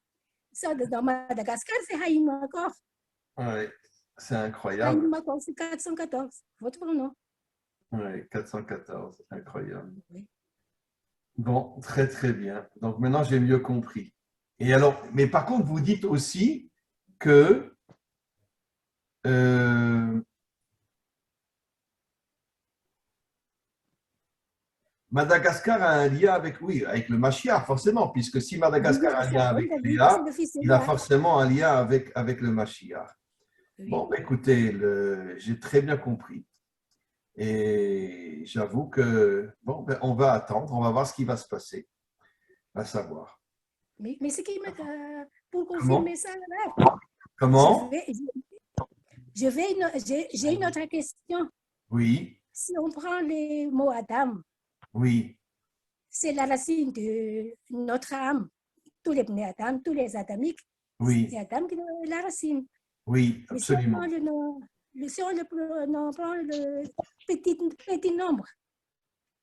Ça, dans Madagascar, c'est Haïm encore. Ouais, c'est incroyable. Haïm encore, c'est 414. Votre nom. Ouais, 414, incroyable. Oui. Bon, très très bien. Donc maintenant, j'ai mieux compris. Et alors, mais par contre, vous dites aussi que Madagascar a un lien avec, oui, avec le Mashiach, forcément, puisque si Madagascar a un lien avec Léa, C'est le fils de il a Léa. forcément un lien avec le Mashiach. Oui. Bon, bah, écoutez, j'ai très bien compris. Et j'avoue que, bon, ben, on va attendre, on va voir ce qui va se passer, à savoir. Mais ce qui me. Pour Comment? confirmer ça, là, Comment? j'ai une autre question. Oui, Si on prend les mots Adam, oui, c'est la racine de notre âme. Tous les bnei Adam, tous les adamiques, oui, c'est Adam qui est la racine. oui, Mais si on absolument. prend on prend le petit nombre,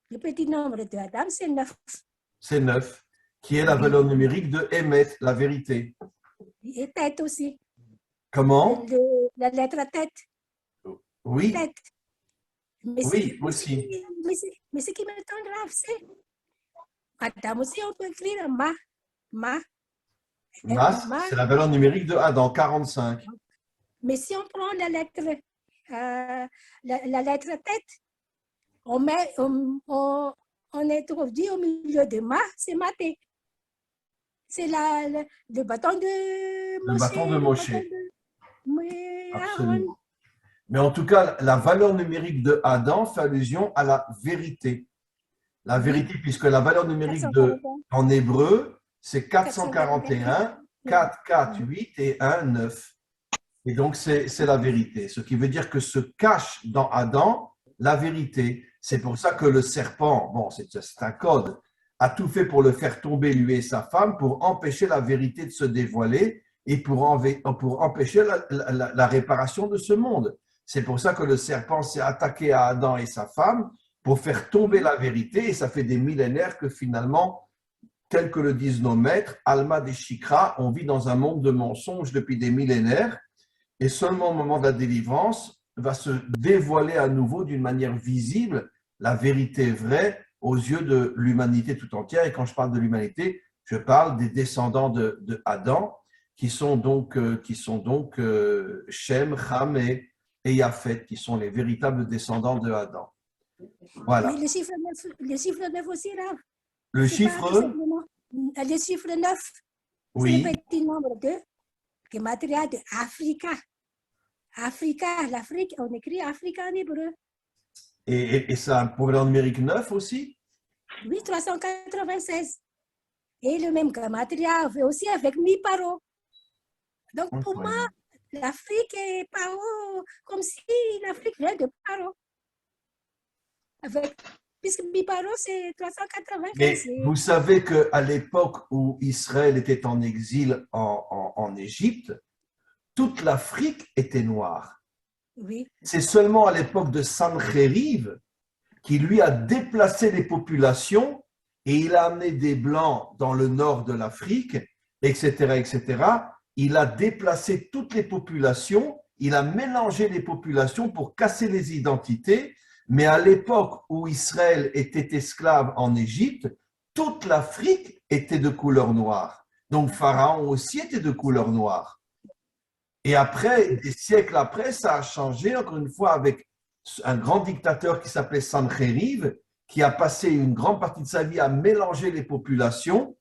le petit nombre de Adam, c'est 9. C'est 9, qui est la valeur numérique de Emet, la vérité. Et tête aussi. Comment? La lettre tête. Oui, Tête. Mais oui, aussi. mais ce qui me tend grave, c'est Adam aussi, on peut écrire ma. Mas, c'est la valeur numérique de Adam, 45. Mais si on prend la lettre tête, on introduit au milieu de ma, c'est maté. C'est le bâton de Le bâton de Moshe. Aaron. Absolument. Mais en tout cas, la valeur numérique de Adam fait allusion à la vérité. La vérité, puisque la valeur numérique en hébreu, c'est 441, 4, 4, 8 et 1, 9. Et donc, c'est la vérité. Ce qui veut dire que se cache dans Adam la vérité. C'est pour ça que le serpent, bon, c'est un code, a tout fait pour le faire tomber, lui et sa femme, pour empêcher la vérité de se dévoiler et pour empêcher la réparation de ce monde. C'est pour ça que le serpent s'est attaqué à Adam et sa femme pour faire tomber la vérité. Et ça fait des millénaires que finalement, tel que le disent nos maîtres, Alma des Shikra, on vit dans un monde de mensonges depuis des millénaires. Et seulement au moment de la délivrance, va se dévoiler à nouveau d'une manière visible la vérité vraie aux yeux de l'humanité tout entière. Et quand je parle de l'humanité, je parle des descendants de Adam, qui sont donc Shem, Ham et Yafet, qui sont les véritables descendants de Adam. Voilà. Mais le chiffre 9 aussi, là. Le chiffre? Le chiffre 9, oui. C'est le petit nombre de Gematria de Africa. Africa, l'Afrique, on écrit Africa en hébreu. Et ça a un valeur numérique 9 aussi? Oui, 396. Et le même Gematria aussi avec mi paro. Donc pour moi, l'Afrique est paro, comme si l'Afrique vient de paro. Puisque mi paro, c'est 396. Mais vous savez qu'à l'époque où Israël était en exil en Égypte, toute l'Afrique était noire. Oui. C'est seulement à l'époque de Sanchériv qui lui a déplacé les populations et il a amené des Blancs dans le nord de l'Afrique, etc., etc. Il a déplacé toutes les populations, il a mélangé les populations pour casser les identités, mais à l'époque où Israël était esclave en Égypte, toute l'Afrique était de couleur noire. Donc Pharaon aussi était de couleur noire. Et après, des siècles après, ça a changé, encore une fois, avec un grand dictateur qui s'appelait Sanchériv, qui a passé une grande partie de sa vie à mélanger les populations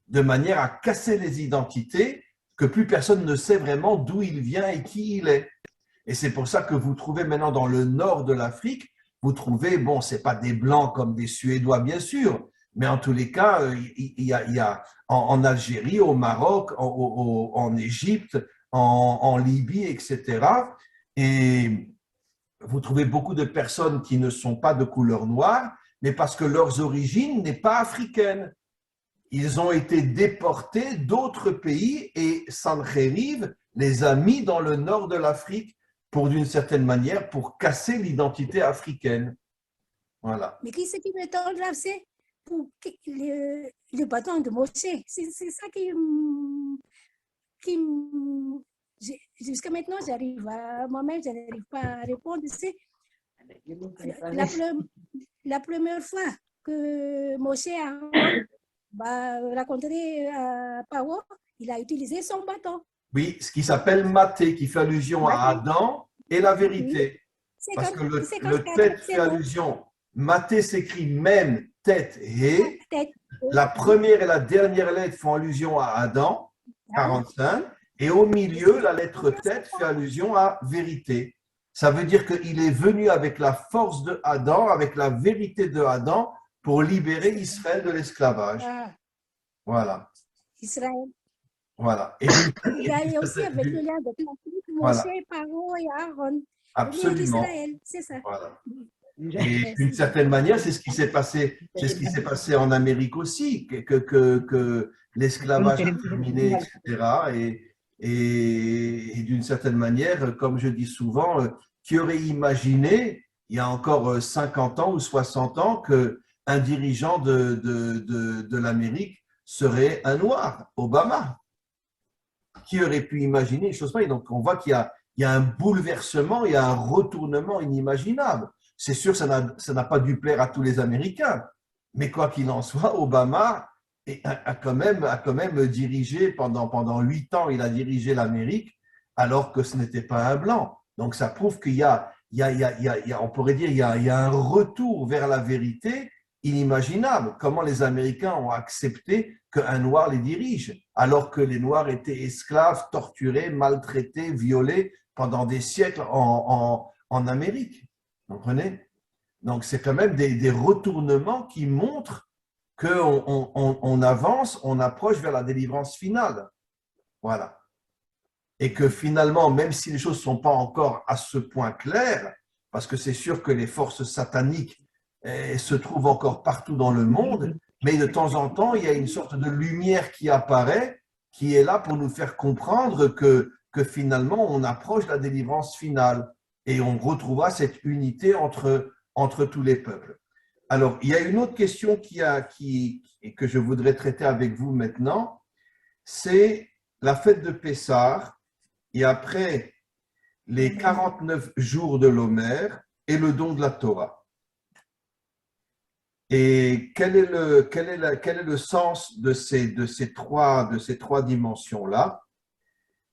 de manière à casser les identités, que plus personne ne sait vraiment d'où il vient et qui il est. Et c'est pour ça que vous trouvez maintenant dans le nord de l'Afrique, vous trouvez, bon, ce n'est pas des Blancs comme des Suédois, bien sûr, mais en tous les cas, il y a en Algérie, au Maroc, en Égypte, en Libye, etc. Et vous trouvez beaucoup de personnes qui ne sont pas de couleur noire, mais parce que leurs origines n'est pas africaines. Ils ont été déportés d'autres pays et Sancheriv les a mis dans le nord de l'Afrique pour, d'une certaine manière, pour casser l'identité africaine. Voilà. Mais qui c'est qui m'étonne là, c'est pour le bâton de Moshe. C'est ça jusqu'à maintenant, moi-même, je n'arrive pas à répondre. C'est la première fois que Moshe a rencontré Paro, il a utilisé son bâton. Oui, ce qui s'appelle maté, qui fait allusion à Adam et la vérité. Oui. Parce que le tête fait allusion. Maté s'écrit même, tête, et. La première et la dernière lettre font allusion à Adam, 45. Et au milieu, la lettre tête fait allusion à vérité. Ça veut dire qu'il est venu avec la force de Adam, avec la vérité de Adam, pour libérer Israël de l'esclavage. Voilà. Israël. Voilà. Et il y a aussi avec le lien de Moshe, Paro et Aaron. Absolument. C'est ça. Voilà. Et d'une certaine manière, c'est ce qui s'est passé. C'est ce qui s'est passé en Amérique aussi, que l'esclavage a terminé, etc. Et d'une certaine manière, comme je dis souvent, qui aurait imaginé, il y a encore 50 ans ou 60 ans, qu'un dirigeant de l'Amérique serait un noir, Obama. Qui aurait pu imaginer les choses pareilles? Donc, on voit qu'il y a un bouleversement, il y a un retournement inimaginable. C'est sûr, ça n'a pas dû plaire à tous les Américains. Mais quoi qu'il en soit, Obama a quand même dirigé pendant 8 ans, il a dirigé l'Amérique alors que ce n'était pas un blanc. Donc ça prouve qu'il y a, on pourrait dire, il y a un retour vers la vérité inimaginable. Comment les Américains ont accepté qu'un noir les dirige, alors que les noirs étaient esclaves, torturés, maltraités, violés pendant des siècles en Amérique. Vous comprenez? Donc c'est quand même des retournements qui montrent qu'on avance, on approche vers la délivrance finale. Voilà. Et que finalement, même si les choses ne sont pas encore à ce point claires, parce que c'est sûr que les forces sataniques se trouvent encore partout dans le monde, mais de temps en temps, il y a une sorte de lumière qui apparaît, qui est là pour nous faire comprendre que finalement, on approche la délivrance finale et on retrouvera cette unité entre tous les peuples. Alors, il y a une autre question que je voudrais traiter avec vous maintenant, c'est la fête de Pessah, et après les 49 jours de l'Homère et le don de la Torah. Et quel est le sens de ces trois dimensions-là?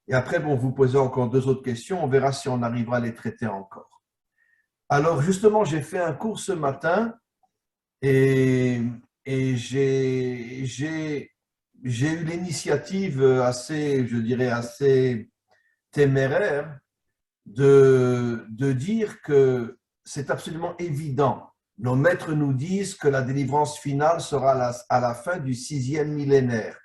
Et après, bon, vous posez encore 2 autres questions, on verra si on arrivera à les traiter encore. Alors, justement, j'ai fait un cours ce matin et j'ai eu l'initiative assez, je dirais, assez téméraire de dire que c'est absolument évident. Nos maîtres nous disent que la délivrance finale sera à la fin du 6e millénaire.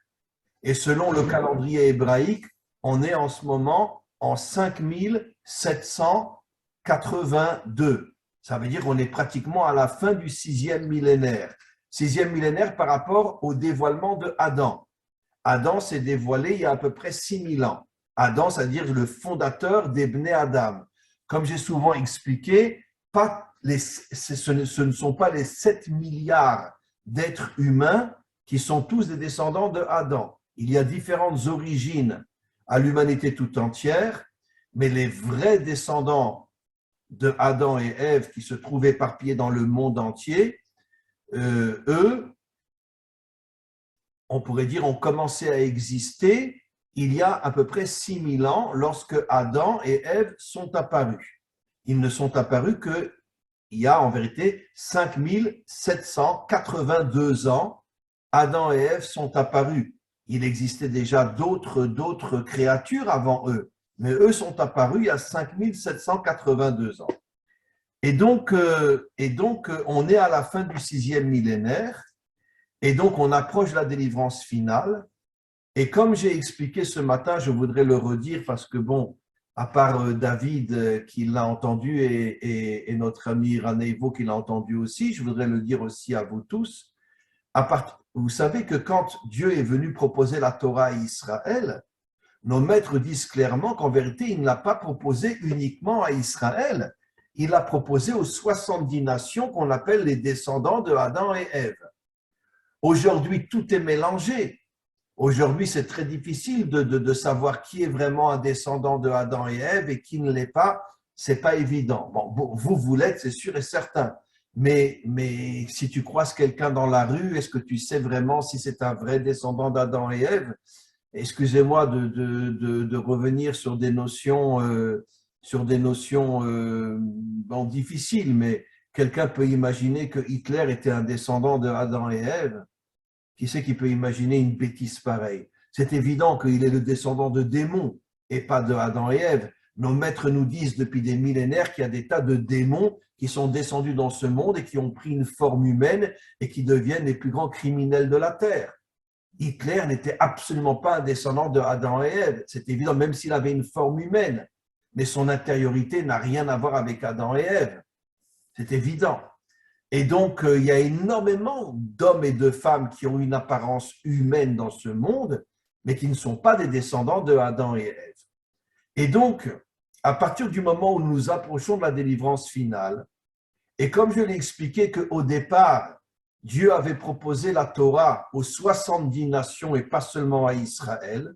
Et selon le calendrier hébraïque, on est en ce moment en 5782. Ça veut dire qu'on est pratiquement à la fin du 6e millénaire. 6e millénaire par rapport au dévoilement de Adam. Adam s'est dévoilé il y a à peu près 6000 ans. Adam, c'est-à-dire le fondateur des Bnei Adam. Comme j'ai souvent expliqué, ce ne sont pas les 7 milliards d'êtres humains qui sont tous des descendants de Adam. Il y a différentes origines à l'humanité tout entière, mais les vrais descendants de Adam et Ève qui se trouvent éparpillés dans le monde entier, eux, on pourrait dire, ont commencé à exister il y a à peu près 6000 ans lorsque Adam et Ève sont apparus. Ils ne sont apparus qu'il y a en vérité 5782 ans. Adam et Ève sont apparus. Il existait déjà d'autres créatures avant eux. mais eux sont apparus il y a 5782 ans. Et donc, on est à la fin du 6e millénaire, et donc on approche de la délivrance finale. Et comme j'ai expliqué ce matin, je voudrais le redire parce que, bon, à part David qui l'a entendu et notre ami Ranevo qui l'a entendu aussi, je voudrais le dire aussi à vous tous. Vous savez que quand Dieu est venu proposer la Torah à Israël, nos maîtres disent clairement qu'en vérité, il ne l'a pas proposé uniquement à Israël, il l'a proposé aux 70 nations qu'on appelle les descendants de Adam et Ève. Aujourd'hui, tout est mélangé. Aujourd'hui, c'est très difficile de savoir qui est vraiment un descendant de Adam et Ève et qui ne l'est pas. C'est pas évident. Bon, vous l'êtes, c'est sûr et certain. Mais si tu croises quelqu'un dans la rue, est-ce que tu sais vraiment si c'est un vrai descendant d'Adam et Ève? Excusez-moi de revenir sur des notions, bon, difficiles, mais quelqu'un peut imaginer que Hitler était un descendant de Adam et Ève. Qui c'est qui peut imaginer une bêtise pareille? C'est évident qu'il est le descendant de démons et pas de Adam et Ève. Nos maîtres nous disent depuis des millénaires qu'il y a des tas de démons qui sont descendus dans ce monde et qui ont pris une forme humaine et qui deviennent les plus grands criminels de la terre. Hitler n'était absolument pas un descendant de Adam et Ève. C'est évident, même s'il avait une forme humaine. Mais son intériorité n'a rien à voir avec Adam et Ève. C'est évident. Et donc, il y a énormément d'hommes et de femmes qui ont une apparence humaine dans ce monde, mais qui ne sont pas des descendants de Adam et Ève. Et donc, à partir du moment où nous nous approchons de la délivrance finale, et comme je l'ai expliqué qu'au départ, Dieu avait proposé la Torah aux 70 nations et pas seulement à Israël,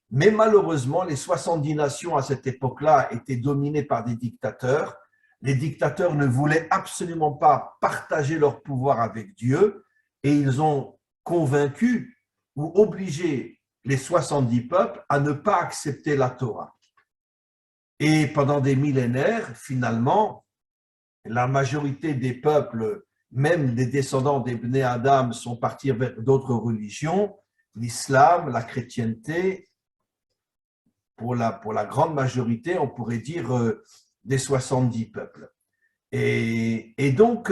mais malheureusement, les 70 nations à cette époque-là étaient dominées par des dictateurs. Les dictateurs ne voulaient absolument pas partager leur pouvoir avec Dieu et ils ont convaincu ou obligé les 70 peuples à ne pas accepter la Torah. Et pendant des millénaires, finalement, la majorité des peuples, même des descendants des Bnei Adam, sont partis vers d'autres religions, l'islam, la chrétienté. Pour la grande majorité, on pourrait dire des 70 peuples. Et donc,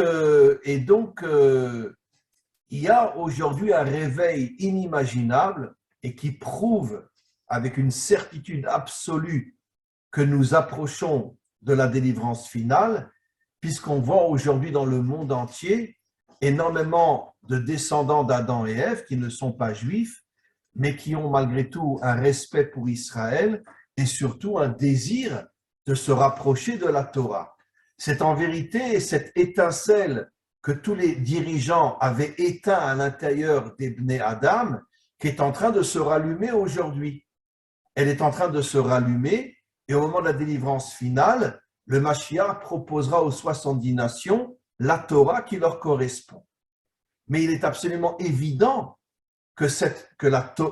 il y a aujourd'hui un réveil inimaginable et qui prouve avec une certitude absolue que nous approchons de la délivrance finale, puisqu'on voit aujourd'hui dans le monde entier énormément de descendants d'Adam et Ève qui ne sont pas juifs, mais qui ont malgré tout un respect pour Israël et surtout un désir de se rapprocher de la Torah. C'est en vérité cette étincelle que tous les dirigeants avaient éteint à l'intérieur des Bnei Adam qui est en train de se rallumer aujourd'hui. Elle est en train de se rallumer et au moment de la délivrance finale, le Mashiach proposera aux 70 nations la Torah qui leur correspond. Mais il est absolument évident que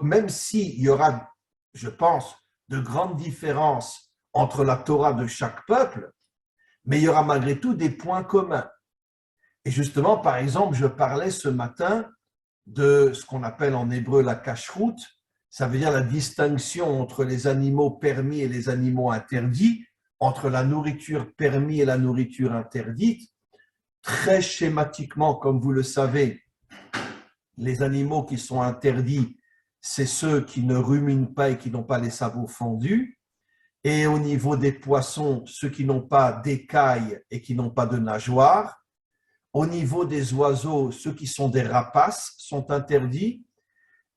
même s'il y aura, je pense, de grandes différences entre la Torah de chaque peuple, mais il y aura malgré tout des points communs. Et justement, par exemple, je parlais ce matin de ce qu'on appelle en hébreu la kashrut, ça veut dire la distinction entre les animaux permis et les animaux interdits, entre la nourriture permise et la nourriture interdite. Très schématiquement, comme vous le savez, les animaux qui sont interdits, c'est ceux qui ne ruminent pas et qui n'ont pas les sabots fendus. Et au niveau des poissons, ceux qui n'ont pas d'écailles et qui n'ont pas de nageoires. Au niveau des oiseaux, ceux qui sont des rapaces sont interdits.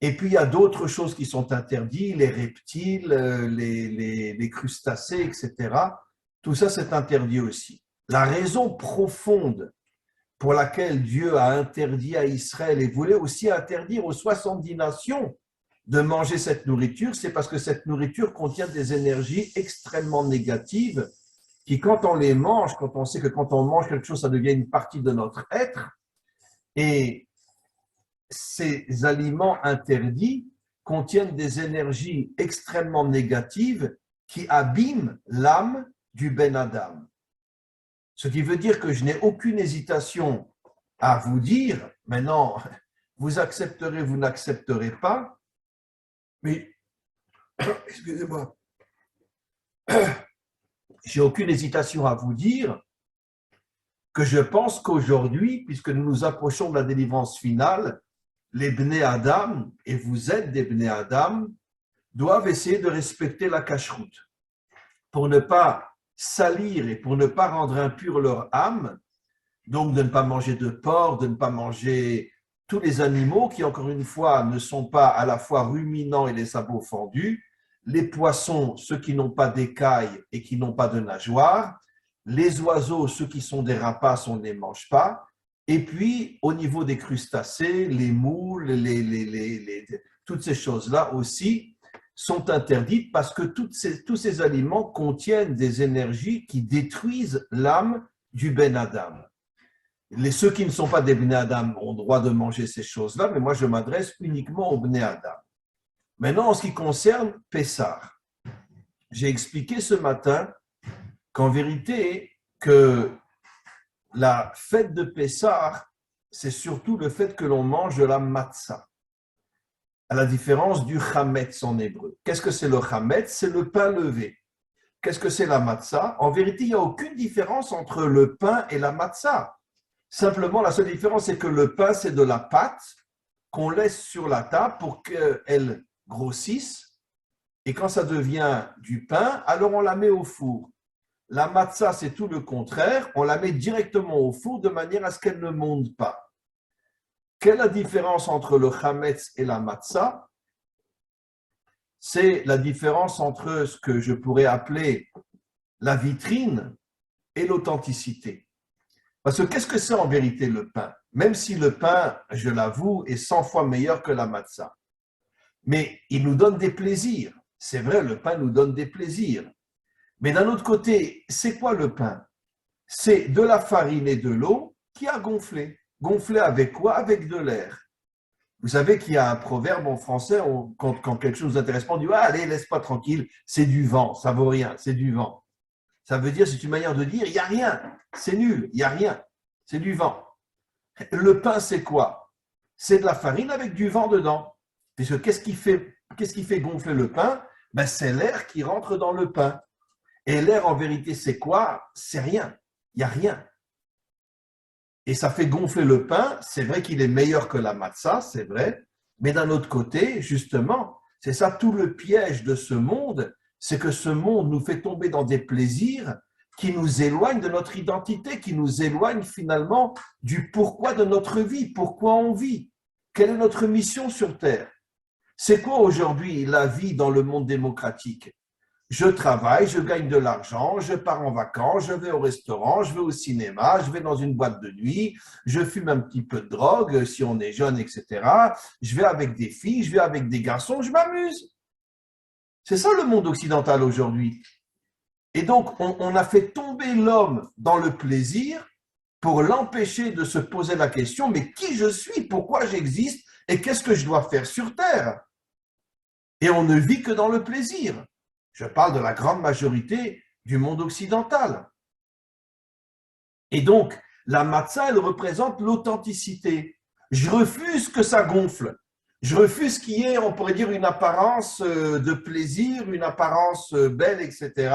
Et puis, il y a d'autres choses qui sont interdites, les reptiles, les crustacés, etc. Tout ça, c'est interdit aussi. La raison profonde pour laquelle Dieu a interdit à Israël et voulait aussi interdire aux 70 nations de manger cette nourriture, c'est parce que cette nourriture contient des énergies extrêmement négatives qui, quand on les mange, quand on sait que quand on mange quelque chose, ça devient une partie de notre être, et ces aliments interdits contiennent des énergies extrêmement négatives qui abîment l'âme du Ben Adam. Ce qui veut dire que je n'ai aucune hésitation à vous dire, maintenant, vous accepterez, vous n'accepterez pas, mais, excusez-moi, j'ai aucune hésitation à vous dire que je pense qu'aujourd'hui, puisque nous nous approchons de la délivrance finale, les Bnei Adam, et vous êtes des Bnei Adam, doivent essayer de respecter la cacheroute pour ne pas salir et pour ne pas rendre impure leur âme, donc de ne pas manger de porc, de ne pas manger tous les animaux qui, encore une fois, ne sont pas à la fois ruminants et les sabots fendus, les poissons, ceux qui n'ont pas d'écailles et qui n'ont pas de nageoires, les oiseaux, ceux qui sont des rapaces, on ne les mange pas, et puis au niveau des crustacés, les moules, toutes ces choses-là aussi sont interdites parce que tous ces aliments contiennent des énergies qui détruisent l'âme du Ben Adam. Ceux qui ne sont pas des Bnei Adam ont le droit de manger ces choses-là, mais moi je m'adresse uniquement aux Bnei Adam. Maintenant, en ce qui concerne Pessah, j'ai expliqué ce matin qu'en vérité, que la fête de Pessah, c'est surtout le fait que l'on mange de la matzah, à la différence du chametz en hébreu. Qu'est-ce que c'est le chametz? C'est le pain levé. Qu'est-ce que c'est la matzah? En vérité, il n'y a aucune différence entre le pain et la matzah. Simplement, la seule différence, c'est que le pain, c'est de la pâte qu'on laisse sur la table pour qu'elle grossisse. Et quand ça devient du pain, alors on la met au four. La matzah, c'est tout le contraire. On la met directement au four de manière à ce qu'elle ne monte pas. Quelle est la différence entre le chametz et la matzah? C'est la différence entre ce que je pourrais appeler la vitrine et l'authenticité. Parce que qu'est-ce que c'est en vérité le pain? Même si le pain, je l'avoue, est 100 fois meilleur que la matzah. Mais il nous donne des plaisirs. C'est vrai, le pain nous donne des plaisirs. Mais d'un autre côté, c'est quoi le pain? C'est de la farine et de l'eau qui a gonflé. Gonflé avec quoi? Avec de l'air. Vous savez qu'il y a un proverbe en français, quand quelque chose nous intéresse pas, on dit ah, « allez, laisse-pas tranquille, c'est du vent, ça vaut rien, c'est du vent ». Ça veut dire, c'est une manière de dire, il n'y a rien, c'est nul, il n'y a rien, c'est du vent. Le pain, c'est quoi? C'est de la farine avec du vent dedans. Puisque qu'est-ce qui fait gonfler le pain? Ben, c'est l'air qui rentre dans le pain. Et l'air, en vérité, c'est quoi? C'est rien, il n'y a rien. Et ça fait gonfler le pain, c'est vrai qu'il est meilleur que la matzah, c'est vrai, mais d'un autre côté, justement, c'est ça tout le piège de ce monde, c'est que ce monde nous fait tomber dans des plaisirs qui nous éloignent de notre identité, qui nous éloignent finalement du pourquoi de notre vie, pourquoi on vit, quelle est notre mission sur Terre. C'est quoi aujourd'hui la vie dans le monde démocratique? Je travaille, je gagne de l'argent, je pars en vacances, je vais au restaurant, je vais au cinéma, je vais dans une boîte de nuit, je fume un petit peu de drogue si on est jeune, etc. Je vais avec des filles, je vais avec des garçons, je m'amuse. C'est ça le monde occidental aujourd'hui. Et donc, on a fait tomber l'homme dans le plaisir pour l'empêcher de se poser la question, mais qui je suis, pourquoi j'existe et qu'est-ce que je dois faire sur Terre? Et on ne vit que dans le plaisir. Je parle de la grande majorité du monde occidental. Et donc, la matzah, elle représente l'authenticité. Je refuse que ça gonfle. Je refuse qu'il y ait, on pourrait dire, une apparence de plaisir, une apparence belle, etc.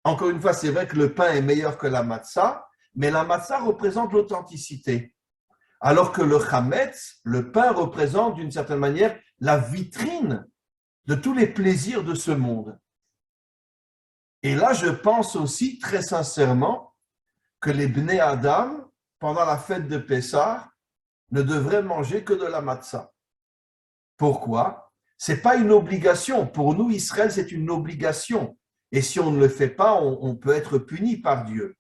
Encore une fois, c'est vrai que le pain est meilleur que la matzah, mais la matzah représente l'authenticité. Alors que le chametz, le pain, représente d'une certaine manière la vitrine de tous les plaisirs de ce monde. Et là, je pense aussi très sincèrement que les Bnei Adam, pendant la fête de Pessah, ne devraient manger que de la matzah. Pourquoi? Ce n'est pas une obligation. Pour nous, Israël, c'est une obligation. Et si on ne le fait pas, on peut être puni par Dieu.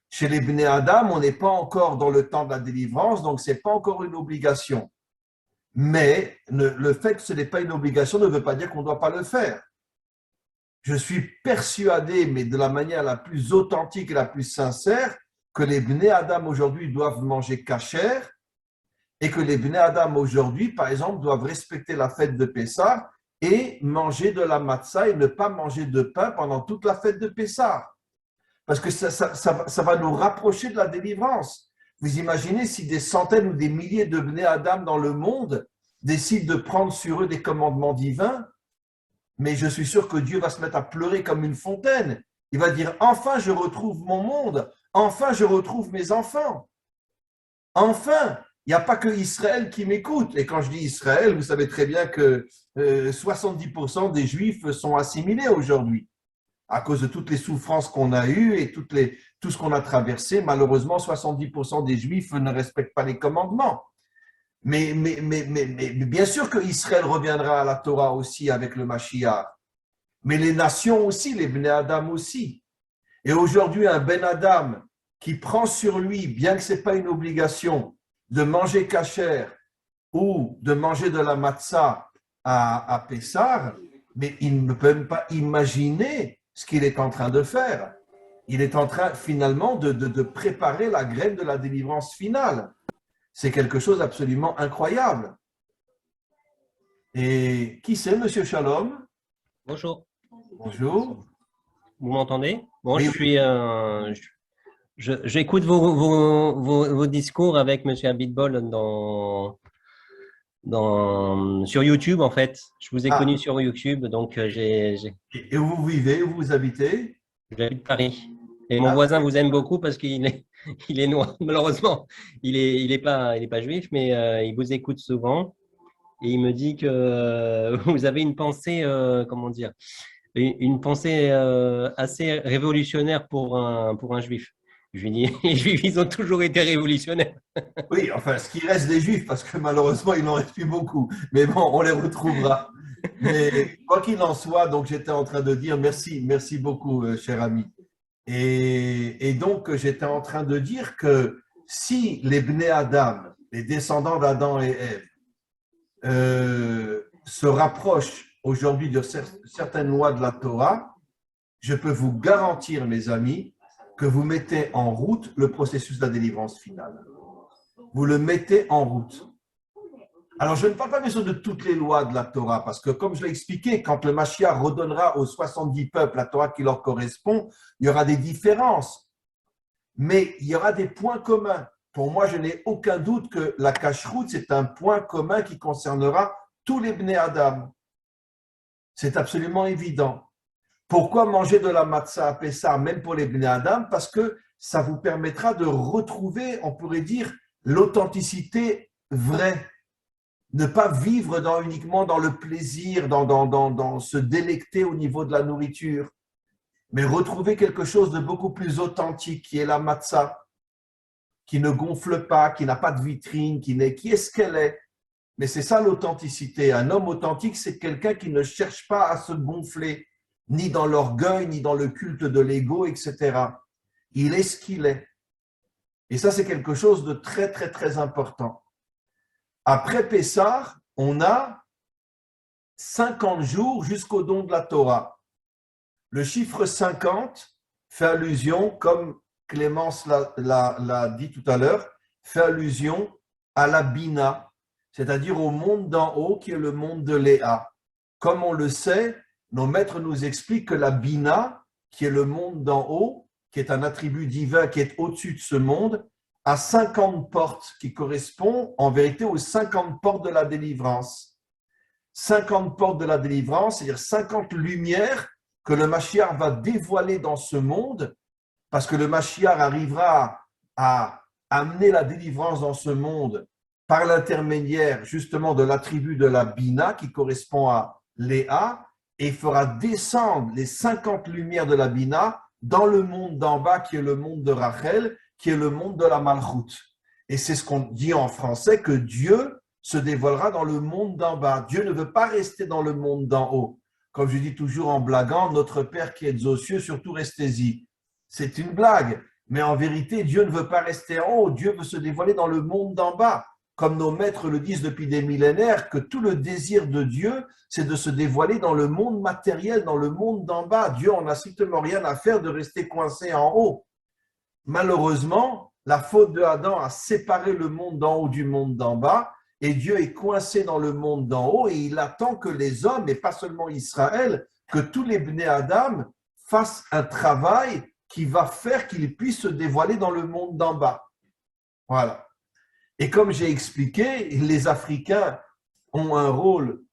Chez les Bnei Adam, on n'est pas encore dans le temps de la délivrance, donc ce n'est pas encore une obligation. Mais le fait que ce n'est pas une obligation ne veut pas dire qu'on ne doit pas le faire. Je suis persuadé, mais de la manière la plus authentique et la plus sincère, que les Bnei Adam aujourd'hui doivent manger kasher et que les Bnei Adam aujourd'hui, par exemple, doivent respecter la fête de Pessah et manger de la matzah et ne pas manger de pain pendant toute la fête de Pessah. Parce que ça va nous rapprocher de la délivrance. Vous imaginez si des centaines ou des milliers de Bnei Adam dans le monde décident de prendre sur eux des commandements divins, mais je suis sûr que Dieu va se mettre à pleurer comme une fontaine. Il va dire, enfin, je retrouve mon monde. Enfin, je retrouve mes enfants. Enfin, il n'y a pas que Israël qui m'écoute. Et quand je dis Israël, vous savez très bien que 70% des Juifs sont assimilés aujourd'hui. À cause de toutes les souffrances qu'on a eues et tout ce qu'on a traversé, malheureusement, 70% des Juifs ne respectent pas les commandements. Mais bien sûr que Israël reviendra à la Torah aussi avec le Mashiach. Mais les nations aussi, les Ben Adam aussi. Et aujourd'hui, un Ben Adam qui prend sur lui, bien que ce n'est pas une obligation, de manger kasher ou de manger de la matzah à Pessah, mais il ne peut même pas imaginer ce qu'il est en train de faire. Il est en train finalement de préparer la graine de la délivrance finale. C'est quelque chose d'absolument incroyable. Et qui c'est, Monsieur Shalom? Bonjour. Bonjour. Vous m'entendez? Bon, Oui, j'écoute vos discours avec M. Abitbol sur YouTube, en fait. Je vous ai connu sur YouTube, donc Et où vous vivez, où vous habitez? J'habite Paris. Et mon voisin vous aime beaucoup parce qu'il est noir. Malheureusement, il est pas juif, mais il vous écoute souvent. Et il me dit que vous avez une pensée, comment dire, une pensée assez révolutionnaire pour un juif. Je lui dis, les juifs, ils ont toujours été révolutionnaires. Oui, enfin, ce qui reste des juifs, parce que malheureusement, il n'en reste plus beaucoup. Mais bon, on les retrouvera. Mais quoi qu'il en soit, donc j'étais en train de dire merci beaucoup, cher ami. Et donc, j'étais en train de dire que si les Bnei Adam, les descendants d'Adam et Ève, se rapprochent aujourd'hui de certaines lois de la Torah, je peux vous garantir, mes amis, que vous mettez en route le processus de la délivrance finale. Vous le mettez en route. Alors, je ne parle pas bien sûr de toutes les lois de la Torah, parce que comme je l'ai expliqué, quand le Mashiach redonnera aux 70 peuples la Torah qui leur correspond, il y aura des différences, mais il y aura des points communs. Pour moi, je n'ai aucun doute que la cacheroute, c'est un point commun qui concernera tous les Bnei Adam. C'est absolument évident. Pourquoi manger de la matzah à Pessah, même pour les Bnei Adam? Parce que ça vous permettra de retrouver, on pourrait dire, l'authenticité vraie. Ne pas vivre uniquement dans le plaisir, dans se délecter au niveau de la nourriture, mais retrouver quelque chose de beaucoup plus authentique, qui est la matzah, qui ne gonfle pas, qui n'a pas de vitrine, qui est ce qu'elle est. Mais c'est ça l'authenticité. Un homme authentique, c'est quelqu'un qui ne cherche pas à se gonfler, ni dans l'orgueil, ni dans le culte de l'ego, etc. Il est ce qu'il est. Et ça, c'est quelque chose de très, très, très important. Après Pessah, on a 50 jours jusqu'au don de la Torah. Le chiffre 50 fait allusion, comme Clémence l'a dit tout à l'heure, fait allusion à la Bina, c'est-à-dire au monde d'en haut qui est le monde de Léa. Comme on le sait, nos maîtres nous expliquent que la Bina, qui est le monde d'en haut, qui est un attribut divin qui est au-dessus de ce monde, a 50 portes qui correspondent en vérité aux 50 portes de la délivrance. 50 portes de la délivrance, c'est-à-dire 50 lumières que le Mashiach va dévoiler dans ce monde, parce que le Mashiach arrivera à amener la délivrance dans ce monde par l'intermédiaire justement de l'attribut de la Bina qui correspond à Léa, et fera descendre les 50 lumières de la Bina dans le monde d'en bas qui est le monde de Rachel, qui est le monde de la Malchut. Et c'est ce qu'on dit en français, que Dieu se dévoilera dans le monde d'en bas. Dieu ne veut pas rester dans le monde d'en haut. Comme je dis toujours en blaguant, notre Père qui est aux cieux, surtout restez-y. C'est une blague, mais en vérité, Dieu ne veut pas rester en haut. Dieu veut se dévoiler dans le monde d'en bas. Comme nos maîtres le disent depuis des millénaires, que tout le désir de Dieu, c'est de se dévoiler dans le monde matériel, dans le monde d'en bas. Dieu en a strictement rien à faire de rester coincé en haut. Malheureusement, la faute de Adam a séparé le monde d'en haut du monde d'en bas, et Dieu est coincé dans le monde d'en haut, et il attend que les hommes, et pas seulement Israël, que tous les Bnei Adam fassent un travail qui va faire qu'ils puissent se dévoiler dans le monde d'en bas. Voilà. Et comme j'ai expliqué, les Africains ont un rôle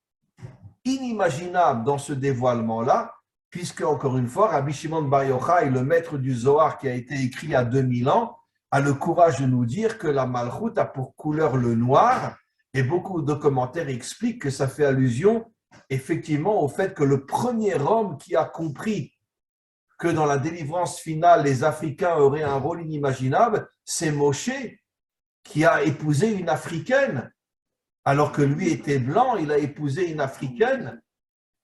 inimaginable dans ce dévoilement-là, puisque, encore une fois, Rabbi Shimon Bar Yochai, le maître du Zohar qui a été écrit il y a 2000 ans, a le courage de nous dire que la Malchut a pour couleur le noir, et beaucoup de commentaires expliquent que ça fait allusion effectivement au fait que le premier homme qui a compris que dans la délivrance finale, les Africains auraient un rôle inimaginable, c'est Moshe, qui a épousé une Africaine. Alors que lui était blanc, il a épousé une Africaine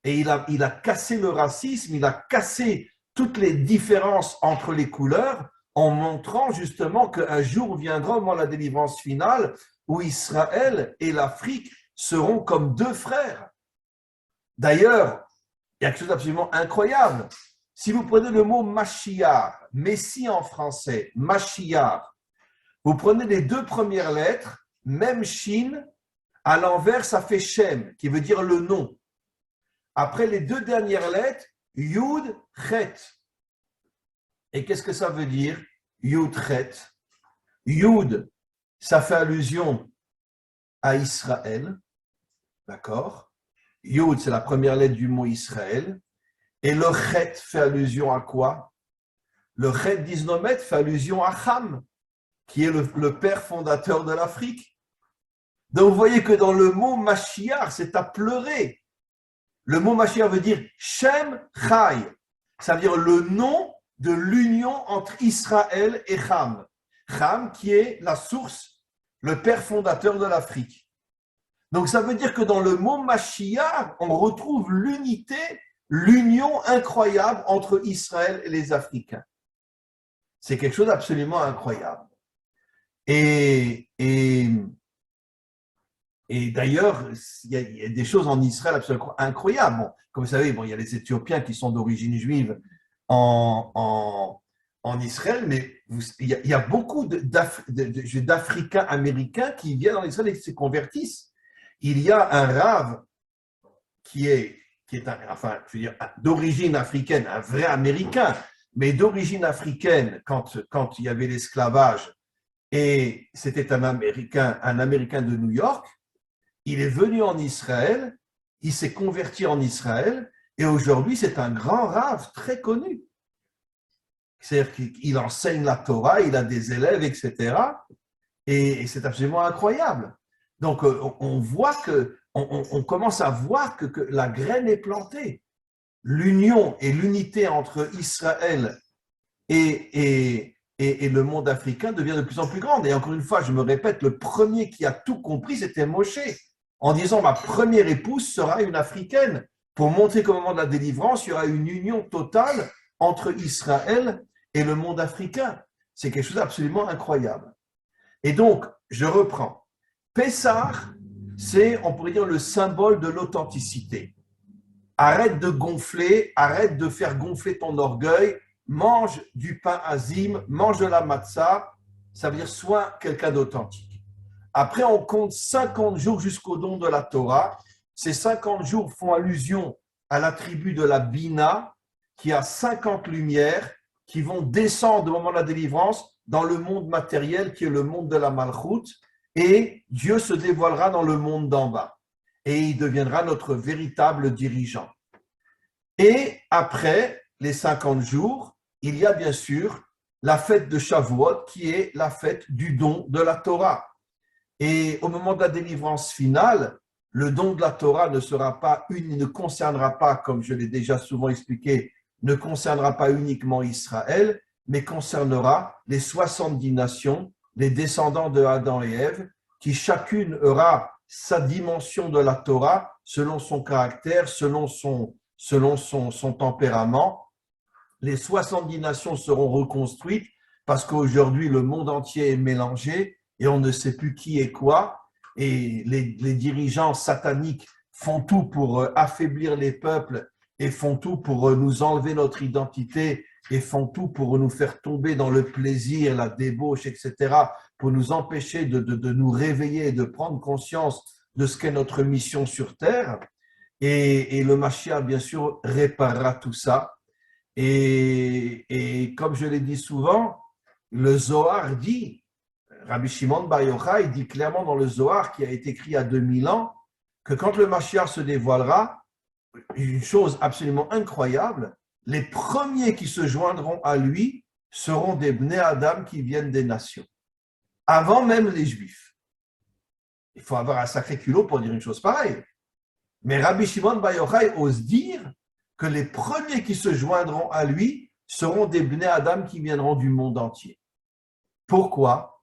et il a cassé le racisme, il a cassé toutes les différences entre les couleurs en montrant justement qu'un jour viendra au moment de la délivrance finale où Israël et l'Afrique seront comme deux frères. D'ailleurs, il y a quelque chose d'absolument incroyable. Si vous prenez le mot Mashiach, Messie en français, Mashiach, vous prenez les deux premières lettres, même Shin, à l'envers, ça fait Shem, qui veut dire le nom. Après les deux dernières lettres, Yud, Chet. Et qu'est-ce que ça veut dire, Yud, Chet? Yud, ça fait allusion à Israël, d'accord? Yud, c'est la première lettre du mot Israël. Et le Chet fait allusion à quoi? Le Chet d'Isnomet fait allusion à Ham, qui est le père fondateur de l'Afrique. Donc vous voyez que dans le mot Mashiach, c'est à pleurer. Le mot Mashiach veut dire Shem Chai, ça veut dire le nom de l'union entre Israël et Ham. Ham qui est la source, le père fondateur de l'Afrique. Donc ça veut dire que dans le mot Mashiach, on retrouve l'unité, l'union incroyable entre Israël et les Africains. C'est quelque chose d'absolument incroyable. Et d'ailleurs, il y a des choses en Israël absolument incroyables. Bon, comme vous savez, il y a les Éthiopiens qui sont d'origine juive en Israël, mais il y a beaucoup d'Africains américains qui viennent en Israël et qui se convertissent. Il y a un rave qui est d'origine africaine, un vrai Américain, mais d'origine africaine quand il y avait l'esclavage, et c'était un Américain de New York. Il est venu en Israël, il s'est converti en Israël, et aujourd'hui, c'est un grand rave très connu. C'est-à-dire qu'il enseigne la Torah, il a des élèves, etc. Et c'est absolument incroyable. Donc, on voit on commence à voir que la graine est plantée. L'union et l'unité entre Israël et le monde africain devient de plus en plus grande. Et encore une fois, je me répète, le premier qui a tout compris, c'était Moshe, en disant ma première épouse sera une Africaine, pour montrer qu'au moment de la délivrance, il y aura une union totale entre Israël et le monde africain. C'est quelque chose d'absolument incroyable. Et donc, je reprends. Pessah, c'est, on pourrait dire, le symbole de l'authenticité. Arrête de gonfler, arrête de faire gonfler ton orgueil, mange du pain azim, mange de la matzah, ça veut dire sois quelqu'un d'authentique. Après, on compte 50 jours jusqu'au don de la Torah. Ces 50 jours font allusion à la tribu de la Bina, qui a 50 lumières qui vont descendre au moment de la délivrance dans le monde matériel qui est le monde de la Malchut, et Dieu se dévoilera dans le monde d'en bas et il deviendra notre véritable dirigeant. Et après les 50 jours, il y a bien sûr la fête de Shavuot qui est la fête du don de la Torah. Et au moment de la délivrance finale, le don de la Torah ne concernera pas, comme je l'ai déjà souvent expliqué, ne concernera pas uniquement Israël, mais concernera les 70 nations, les descendants de Adam et Ève, qui chacune aura sa dimension de la Torah selon son caractère, selon son tempérament. Les 70 nations seront reconstruites parce qu'aujourd'hui, le monde entier est mélangé et on ne sait plus qui est quoi. Et les dirigeants sataniques font tout pour affaiblir les peuples et font tout pour nous enlever notre identité et font tout pour nous faire tomber dans le plaisir, la débauche, etc., pour nous empêcher de nous réveiller et de prendre conscience de ce qu'est notre mission sur Terre. Et le Mashiach, bien sûr, réparera tout ça. Et comme je l'ai dit souvent, le Zohar dit, Rabbi Shimon Bar Yochai dit clairement dans le Zohar qui a été écrit il y a 2000 ans, que quand le Mashiach se dévoilera, une chose absolument incroyable, les premiers qui se joindront à lui seront des Bnei Adam qui viennent des nations, avant même les Juifs. Il faut avoir un sacré culot pour dire une chose pareille. Mais Rabbi Shimon Bar Yochai ose dire que les premiers qui se joindront à lui seront des Bnei Adam qui viendront du monde entier. Pourquoi?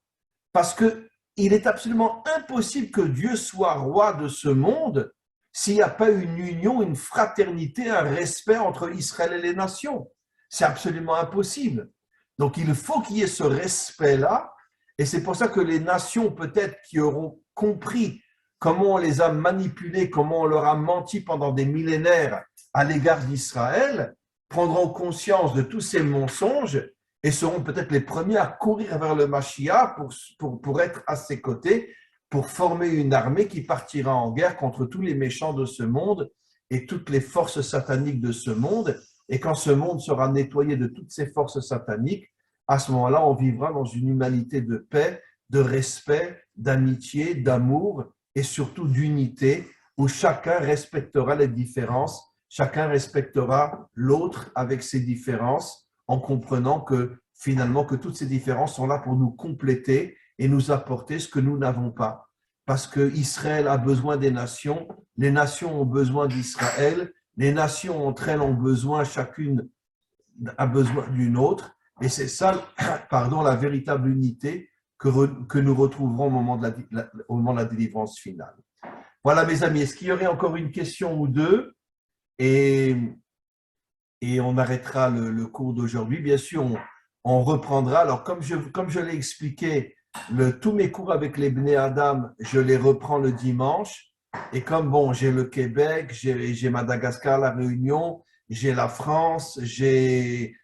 Parce qu'il est absolument impossible que Dieu soit roi de ce monde s'il n'y a pas une union, une fraternité, un respect entre Israël et les nations. C'est absolument impossible. Donc il faut qu'il y ait ce respect-là, et c'est pour ça que les nations peut-être qui auront compris comment on les a manipulés, comment on leur a menti pendant des millénaires à l'égard d'Israël, prendront conscience de tous ces mensonges et seront peut-être les premiers à courir vers le Mashiach pour être à ses côtés, pour former une armée qui partira en guerre contre tous les méchants de ce monde et toutes les forces sataniques de ce monde. Et quand ce monde sera nettoyé de toutes ces forces sataniques, à ce moment-là, on vivra dans une humanité de paix, de respect, d'amitié, d'amour et surtout d'unité, où chacun respectera les différences, chacun respectera l'autre avec ses différences, en comprenant que finalement que toutes ces différences sont là pour nous compléter et nous apporter ce que nous n'avons pas. Parce que Israël a besoin des nations, les nations ont besoin d'Israël, les nations entre elles ont besoin, chacune a besoin d'une autre, et c'est ça, la véritable unité que nous retrouverons au moment de la délivrance finale. Voilà mes amis, est-ce qu'il y aurait encore une question ou deux? Et on arrêtera le cours d'aujourd'hui. Bien sûr, on reprendra. Alors, comme je l'ai expliqué, tous mes cours avec les Bnei Adam, je les reprends le dimanche. Et comme, j'ai le Québec, j'ai Madagascar, la Réunion, j'ai la France, j'ai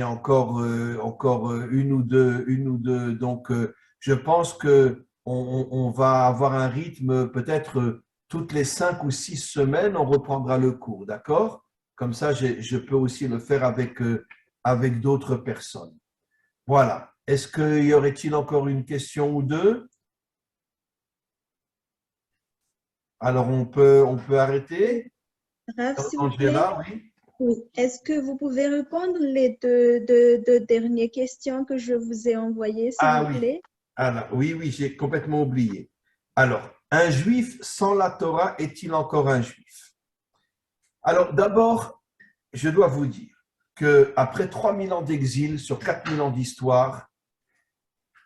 encore une ou deux. Donc, je pense qu'on va avoir un rythme peut-être toutes les 5 ou 6 semaines, on reprendra le cours, d'accord? Comme ça, je peux aussi le faire avec d'autres personnes. Voilà. Est-ce qu'il y aurait-il encore une question ou deux? Alors, on peut arrêter. Rav, s'il vous plaît. Angela, oui. Oui. Est-ce que vous pouvez répondre les deux dernières questions que je vous ai envoyées, s'il vous plaît? Oui, j'ai complètement oublié. Alors, un juif sans la Torah est-il encore un juif? Alors, d'abord, je dois vous dire qu'après 3000 ans d'exil sur 4000 ans d'histoire,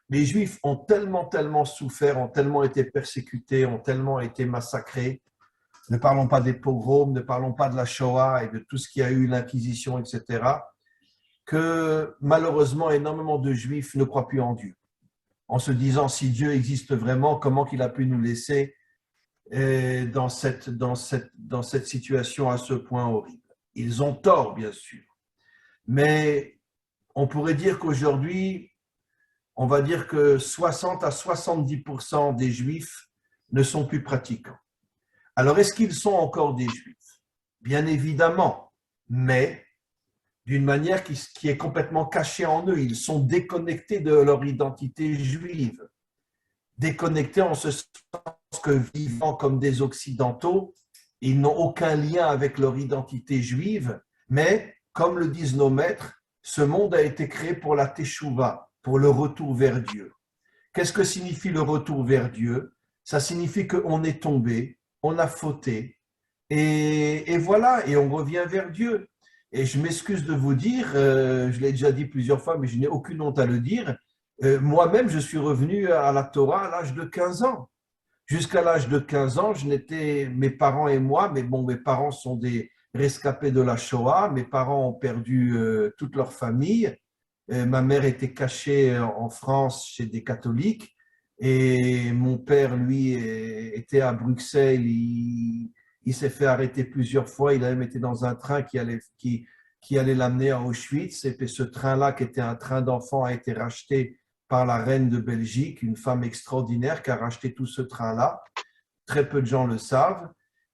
les Juifs ont tellement souffert, ont tellement été persécutés, ont tellement été massacrés. Ne parlons pas des pogroms, ne parlons pas de la Shoah et de tout ce qu'il y a eu, l'Inquisition, etc., que malheureusement, énormément de Juifs ne croient plus en Dieu. En se disant, si Dieu existe vraiment, comment qu'il a pu nous laisser dans cette situation à ce point horrible? Ils ont tort, bien sûr. Mais on pourrait dire qu'aujourd'hui, on va dire que 60 à 70% des Juifs ne sont plus pratiquants. Alors, est-ce qu'ils sont encore des Juifs? Bien évidemment, mais d'une manière qui est complètement cachée en eux. Ils sont déconnectés de leur identité juive. Déconnectés en ce sens que vivant comme des Occidentaux, ils n'ont aucun lien avec leur identité juive, mais comme le disent nos maîtres, ce monde a été créé pour la teshuva, pour le retour vers Dieu. Qu'est-ce que signifie le retour vers Dieu? Ça signifie qu'on est tombé, on a fauté, et voilà, et on revient vers Dieu. Et je m'excuse de vous dire, je l'ai déjà dit plusieurs fois, mais je n'ai aucune honte à le dire, moi-même, je suis revenu à la Torah à l'âge de 15 ans. Jusqu'à l'âge de 15 ans, mes parents et moi, mais bon, mes parents sont des rescapés de la Shoah, mes parents ont perdu toute leur famille, ma mère était cachée en France chez des catholiques, et mon père, lui, était à Bruxelles, il s'est fait arrêter plusieurs fois, il a même été dans un train qui allait l'amener à Auschwitz, et puis ce train-là, qui était un train d'enfants, a été racheté par la reine de Belgique, une femme extraordinaire qui a racheté tout ce train-là. Très peu de gens le savent.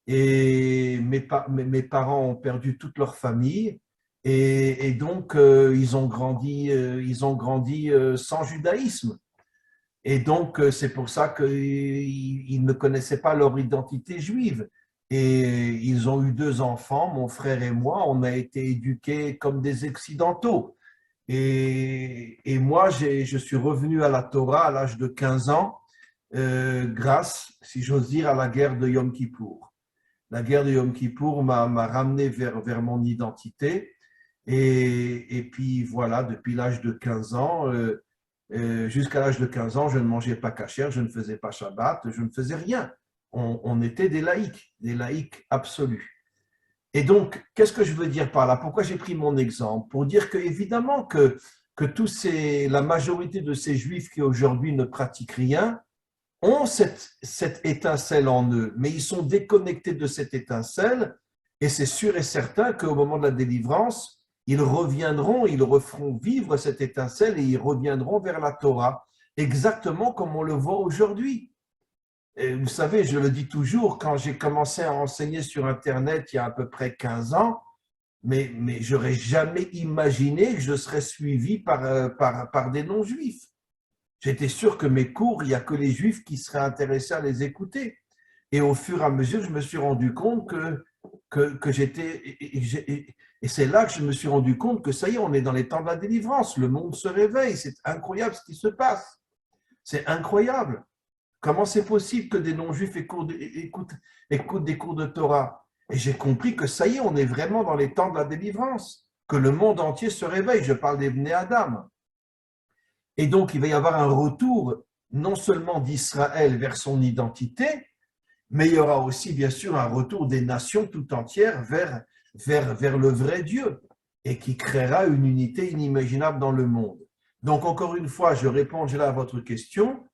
Et mes parents ont perdu toute leur famille, et donc ils ont grandi sans judaïsme. Et donc c'est pour ça qu'ils ne connaissaient pas leur identité juive. et ils ont eu 2 enfants, mon frère et moi, on a été éduqués comme des occidentaux. Et moi, je suis revenu à la Torah à l'âge de 15 ans, grâce, si j'ose dire, à la guerre de Yom Kippour. La guerre de Yom Kippour m'a ramené vers mon identité. Et puis voilà, depuis l'âge de 15 ans, jusqu'à l'âge de 15 ans, je ne mangeais pas kasher, je ne faisais pas Shabbat, je ne faisais rien. On était des laïcs absolus. Et donc, qu'est-ce que je veux dire par là? Pourquoi j'ai pris mon exemple? Pour dire que, évidemment, que la majorité de ces juifs qui aujourd'hui ne pratiquent rien ont cette étincelle en eux, mais ils sont déconnectés de cette étincelle, et c'est sûr et certain qu'au moment de la délivrance, ils reviendront, ils referont vivre cette étincelle et ils reviendront vers la Torah, exactement comme on le voit aujourd'hui. Et vous savez, je le dis toujours, quand j'ai commencé à enseigner sur Internet il y a à peu près 15 ans, mais je n'aurais jamais imaginé que je serais suivi par des non-juifs. J'étais sûr que mes cours, il n'y a que les juifs qui seraient intéressés à les écouter. Et au fur et à mesure, je me suis rendu compte que j'étais… Et c'est là que je me suis rendu compte que ça y est, on est dans les temps de la délivrance. Le monde se réveille. C'est incroyable ce qui se passe. C'est incroyable. Comment c'est possible que des non-juifs écoutent des cours de Torah? Et j'ai compris que ça y est, on est vraiment dans les temps de la délivrance, que le monde entier se réveille. Je parle des Bnei Adam. Et donc, il va y avoir un retour non seulement d'Israël vers son identité, mais il y aura aussi, bien sûr, un retour des nations tout entières vers le vrai Dieu et qui créera une unité inimaginable dans le monde. Donc, encore une fois, je réponds là à votre question.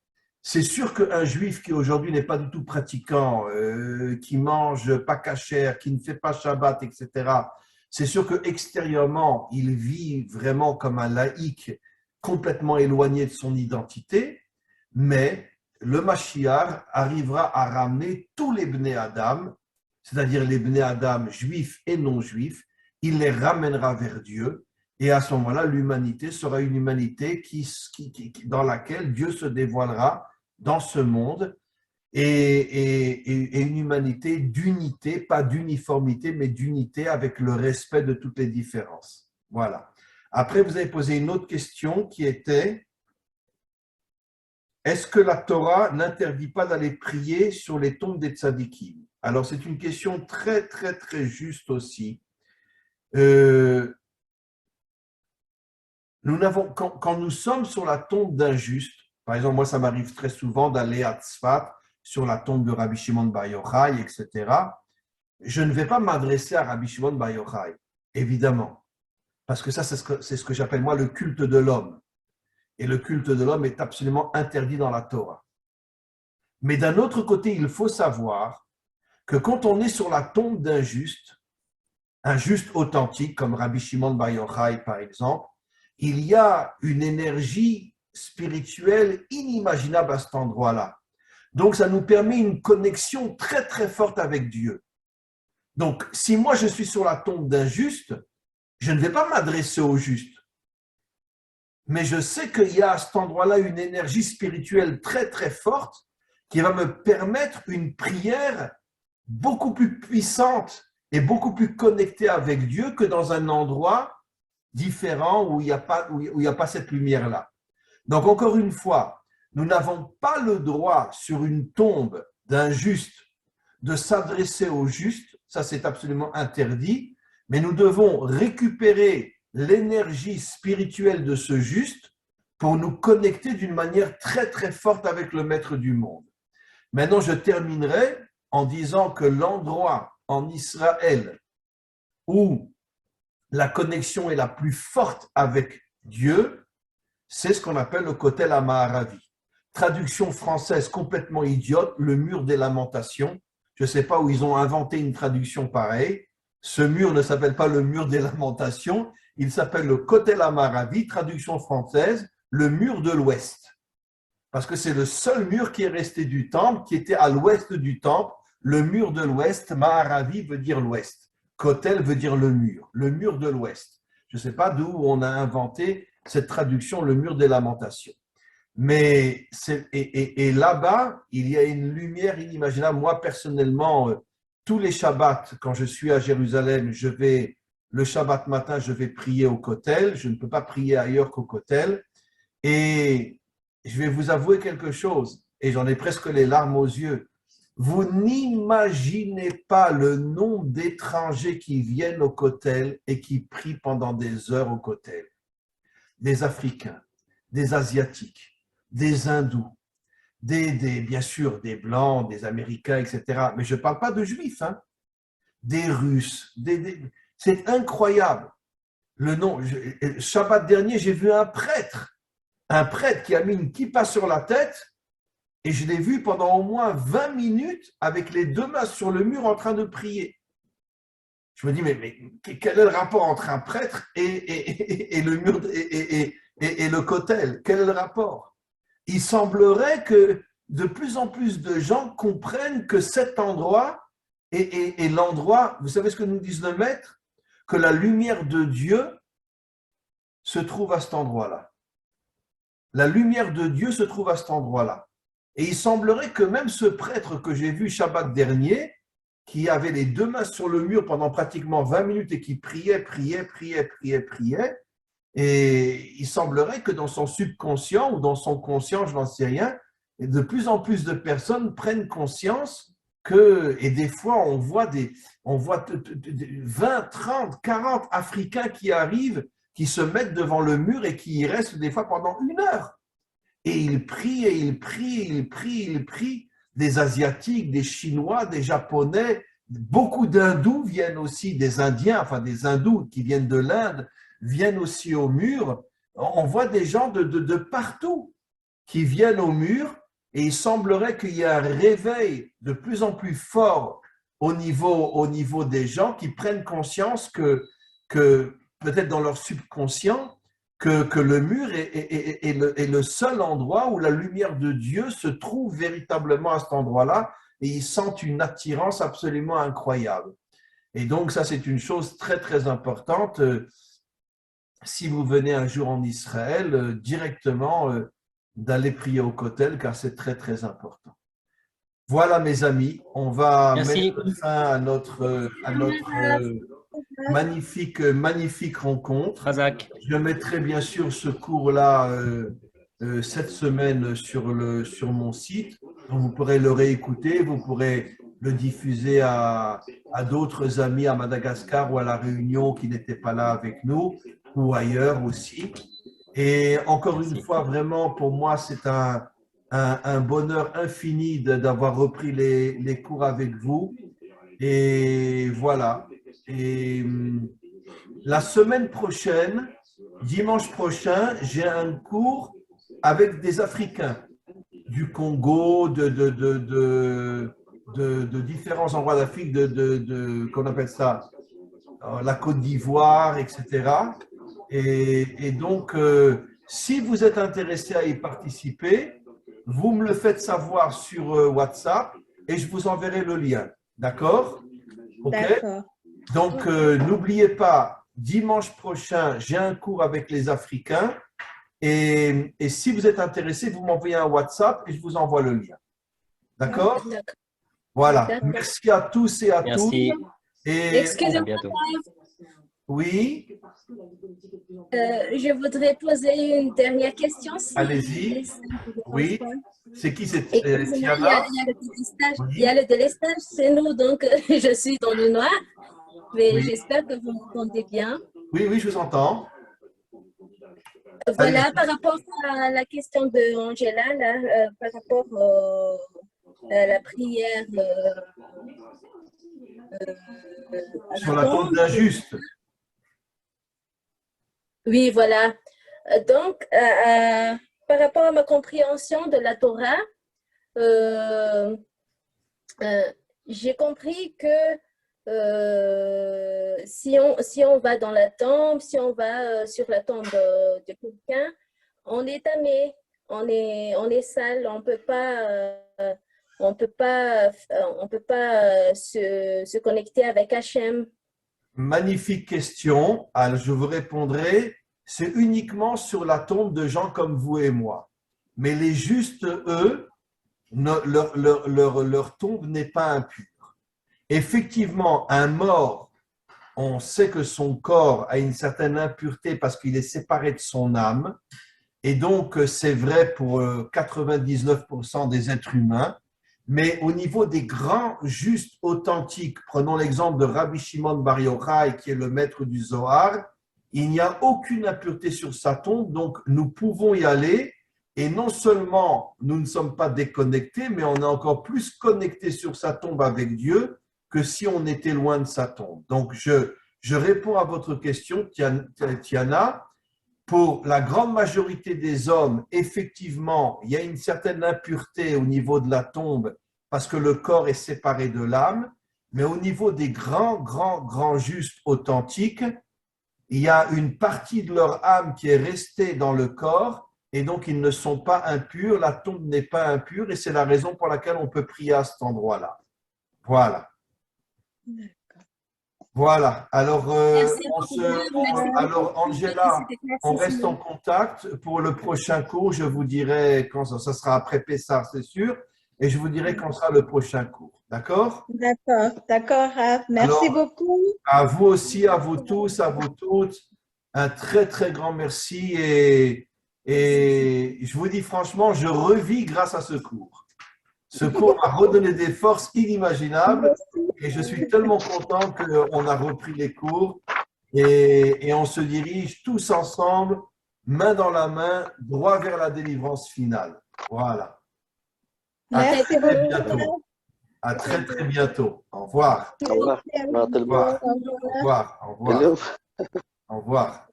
C'est sûr qu'un juif qui aujourd'hui n'est pas du tout pratiquant, qui mange pas kasher, qui ne fait pas Shabbat, etc., c'est sûr qu'extérieurement, il vit vraiment comme un laïc complètement éloigné de son identité, mais le Mashiach arrivera à ramener tous les Bnei Adam, c'est-à-dire les Bnei Adam juifs et non-juifs, il les ramènera vers Dieu, et à ce moment-là, l'humanité sera une humanité dans laquelle Dieu se dévoilera dans ce monde, et une humanité d'unité, pas d'uniformité, mais d'unité avec le respect de toutes les différences. Voilà. Après, vous avez posé une autre question qui était: est-ce que la Torah n'interdit pas d'aller prier sur les tombes des tzadikim? Alors, c'est une question très, très, très juste aussi. Quand nous sommes sur la tombe d'un juste, par exemple, moi, ça m'arrive très souvent d'aller à Tzfat, sur la tombe de Rabbi Shimon Bar Yochai, etc. Je ne vais pas m'adresser à Rabbi Shimon Bar Yochai, évidemment, parce que ça, c'est ce que j'appelle moi le culte de l'homme. Et le culte de l'homme est absolument interdit dans la Torah. Mais d'un autre côté, il faut savoir que quand on est sur la tombe d'un juste, un juste authentique, comme Rabbi Shimon Bar Yochai, par exemple, il y a une énergie spirituelle inimaginable à cet endroit-là. Donc, ça nous permet une connexion très, très forte avec Dieu. Donc, si moi, je suis sur la tombe d'un juste, je ne vais pas m'adresser au juste. Mais je sais qu'il y a à cet endroit-là une énergie spirituelle très, très forte qui va me permettre une prière beaucoup plus puissante et beaucoup plus connectée avec Dieu que dans un endroit différent où il n'y a pas cette lumière-là. Donc, encore une fois, nous n'avons pas le droit sur une tombe d'un juste de s'adresser au juste, ça c'est absolument interdit, mais nous devons récupérer l'énergie spirituelle de ce juste pour nous connecter d'une manière très très forte avec le maître du monde. Maintenant, je terminerai en disant que l'endroit en Israël où la connexion est la plus forte avec Dieu, c'est ce qu'on appelle le Kotel HaMaaravi. Traduction française complètement idiote, le mur des lamentations. Je ne sais pas où ils ont inventé une traduction pareille. Ce mur ne s'appelle pas le mur des lamentations, il s'appelle le Kotel HaMaaravi, traduction française, le mur de l'Ouest. Parce que c'est le seul mur qui est resté du temple, qui était à l'ouest du temple. Le mur de l'Ouest, Maharavi veut dire l'Ouest. Kotel veut dire le mur de l'Ouest. Je ne sais pas d'où on a inventé cette traduction, le mur des lamentations. Mais et là-bas, il y a une lumière inimaginable. Moi, personnellement, tous les Shabbats, quand je suis à Jérusalem, le Shabbat matin, je vais prier au Kotel. Je ne peux pas prier ailleurs qu'au Kotel. Et je vais vous avouer quelque chose, et j'en ai presque les larmes aux yeux. Vous n'imaginez pas le nombre d'étrangers qui viennent au Kotel et qui prient pendant des heures au Kotel. Des Africains, des Asiatiques, des Hindous, bien sûr des Blancs, des Américains, etc. Mais je ne parle pas de Juifs, hein. Des Russes. C'est incroyable. Le nom. Shabbat dernier, j'ai vu un prêtre qui a mis une kippa sur la tête et je l'ai vu pendant au moins 20 minutes avec les deux mains sur le mur en train de prier. Je me dis, mais quel est le rapport entre un prêtre et le mur et le kotel? Quel est le rapport? Il semblerait que de plus en plus de gens comprennent que cet endroit est l'endroit, vous savez ce que nous disent le maître? Que la lumière de Dieu se trouve à cet endroit-là. La lumière de Dieu se trouve à cet endroit-là. Et il semblerait que même ce prêtre que j'ai vu Shabbat dernier, qui avait les deux mains sur le mur pendant pratiquement 20 minutes et qui priait, et il semblerait que dans son subconscient ou dans son conscient, je n'en sais rien, de plus en plus de personnes prennent conscience que, et des fois on voit 20, 30, 40 Africains qui arrivent, qui se mettent devant le mur et qui y restent des fois pendant 1 heure. Et ils prient, et ils prient. Des Asiatiques, des Chinois, des Japonais, beaucoup d'Hindous viennent aussi, des Indiens, enfin des Hindous qui viennent de l'Inde, viennent aussi au mur. On voit des gens de partout qui viennent au mur et il semblerait qu'il y ait un réveil de plus en plus fort au niveau des gens qui prennent conscience que peut-être dans leur subconscient, que le mur est le seul endroit où la lumière de Dieu se trouve véritablement à cet endroit-là et ils sentent une attirance absolument incroyable. Et donc ça, c'est une chose très, très importante. Si vous venez un jour en Israël, directement d'aller prier au Kotel, car c'est très, très important. Voilà, mes amis, on va mettre fin à notre magnifique rencontre. Razak. Je mettrai bien sûr ce cours-là cette semaine sur mon site. Donc vous pourrez le réécouter, vous pourrez le diffuser à d'autres amis à Madagascar ou à La Réunion qui n'étaient pas là avec nous ou ailleurs aussi. Et encore une fois, vraiment, pour moi, c'est un bonheur infini d'avoir repris les cours avec vous. Et voilà. Et la semaine prochaine, dimanche prochain, j'ai un cours avec des Africains du Congo, de différents endroits d'Afrique, qu'on appelle ça, la Côte d'Ivoire, etc. Et donc, si vous êtes intéressé à y participer, vous me le faites savoir sur WhatsApp et je vous enverrai le lien. D'accord? OK. D'accord. Donc, n'oubliez pas, dimanche prochain, j'ai un cours avec les Africains. Et si vous êtes intéressé, vous m'envoyez un WhatsApp et je vous envoie le lien. D'accord? Voilà. Merci à tous et à toutes. Et Excusez-moi. Oui. Je voudrais poser une dernière question. Allez-y. Oui. C'est qui cette Tiana? Il y a le délestage chez nous, donc je suis dans le noir. Mais j'espère que vous m'entendez bien. Oui, oui, je vous entends. Voilà, par rapport à la question de Angela, là, par rapport à la prière sur la tombe d'un juste. Oui, voilà. Donc, par rapport à ma compréhension de la Torah, j'ai compris que si on va dans la tombe, si on va sur la tombe de quelqu'un, on est tamé, on est sale, on peut pas se connecter avec Hachem. Magnifique question. Alors, je vous répondrai, c'est uniquement sur la tombe de gens comme vous et moi. Mais les justes, eux, leur tombe n'est pas impure. Effectivement, un mort, on sait que son corps a une certaine impureté parce qu'il est séparé de son âme. Et donc, c'est vrai pour 99% des êtres humains. Mais au niveau des grands justes authentiques, prenons l'exemple de Rabbi Shimon Bar Yochai, qui est le maître du Zohar, il n'y a aucune impureté sur sa tombe, donc nous pouvons y aller. Et non seulement nous ne sommes pas déconnectés, mais on est encore plus connectés sur sa tombe avec Dieu que si on était loin de sa tombe. Donc, je réponds à votre question, Tiana. Pour la grande majorité des hommes, effectivement, il y a une certaine impureté au niveau de la tombe parce que le corps est séparé de l'âme, mais au niveau des grands justes authentiques, il y a une partie de leur âme qui est restée dans le corps et donc ils ne sont pas impurs, la tombe n'est pas impure et c'est la raison pour laquelle on peut prier à cet endroit-là. Voilà. Voilà, alors, alors Angela, on reste en contact. Pour le prochain cours, je vous dirai quand ça sera après Pessah, c'est sûr, et je vous dirai quand sera le prochain cours. D'accord? D'accord, Rav. Merci beaucoup. À vous aussi, à vous tous, à vous toutes, un très grand merci et je vous dis franchement, je revis grâce à ce cours. Ce cours m'a redonné des forces inimaginables et je suis tellement content qu'on a repris les cours et on se dirige tous ensemble, main dans la main, droit vers la délivrance finale. Voilà. À très bientôt. À très bientôt. Au revoir. Au revoir. Au revoir. Au revoir. Au revoir. Au revoir.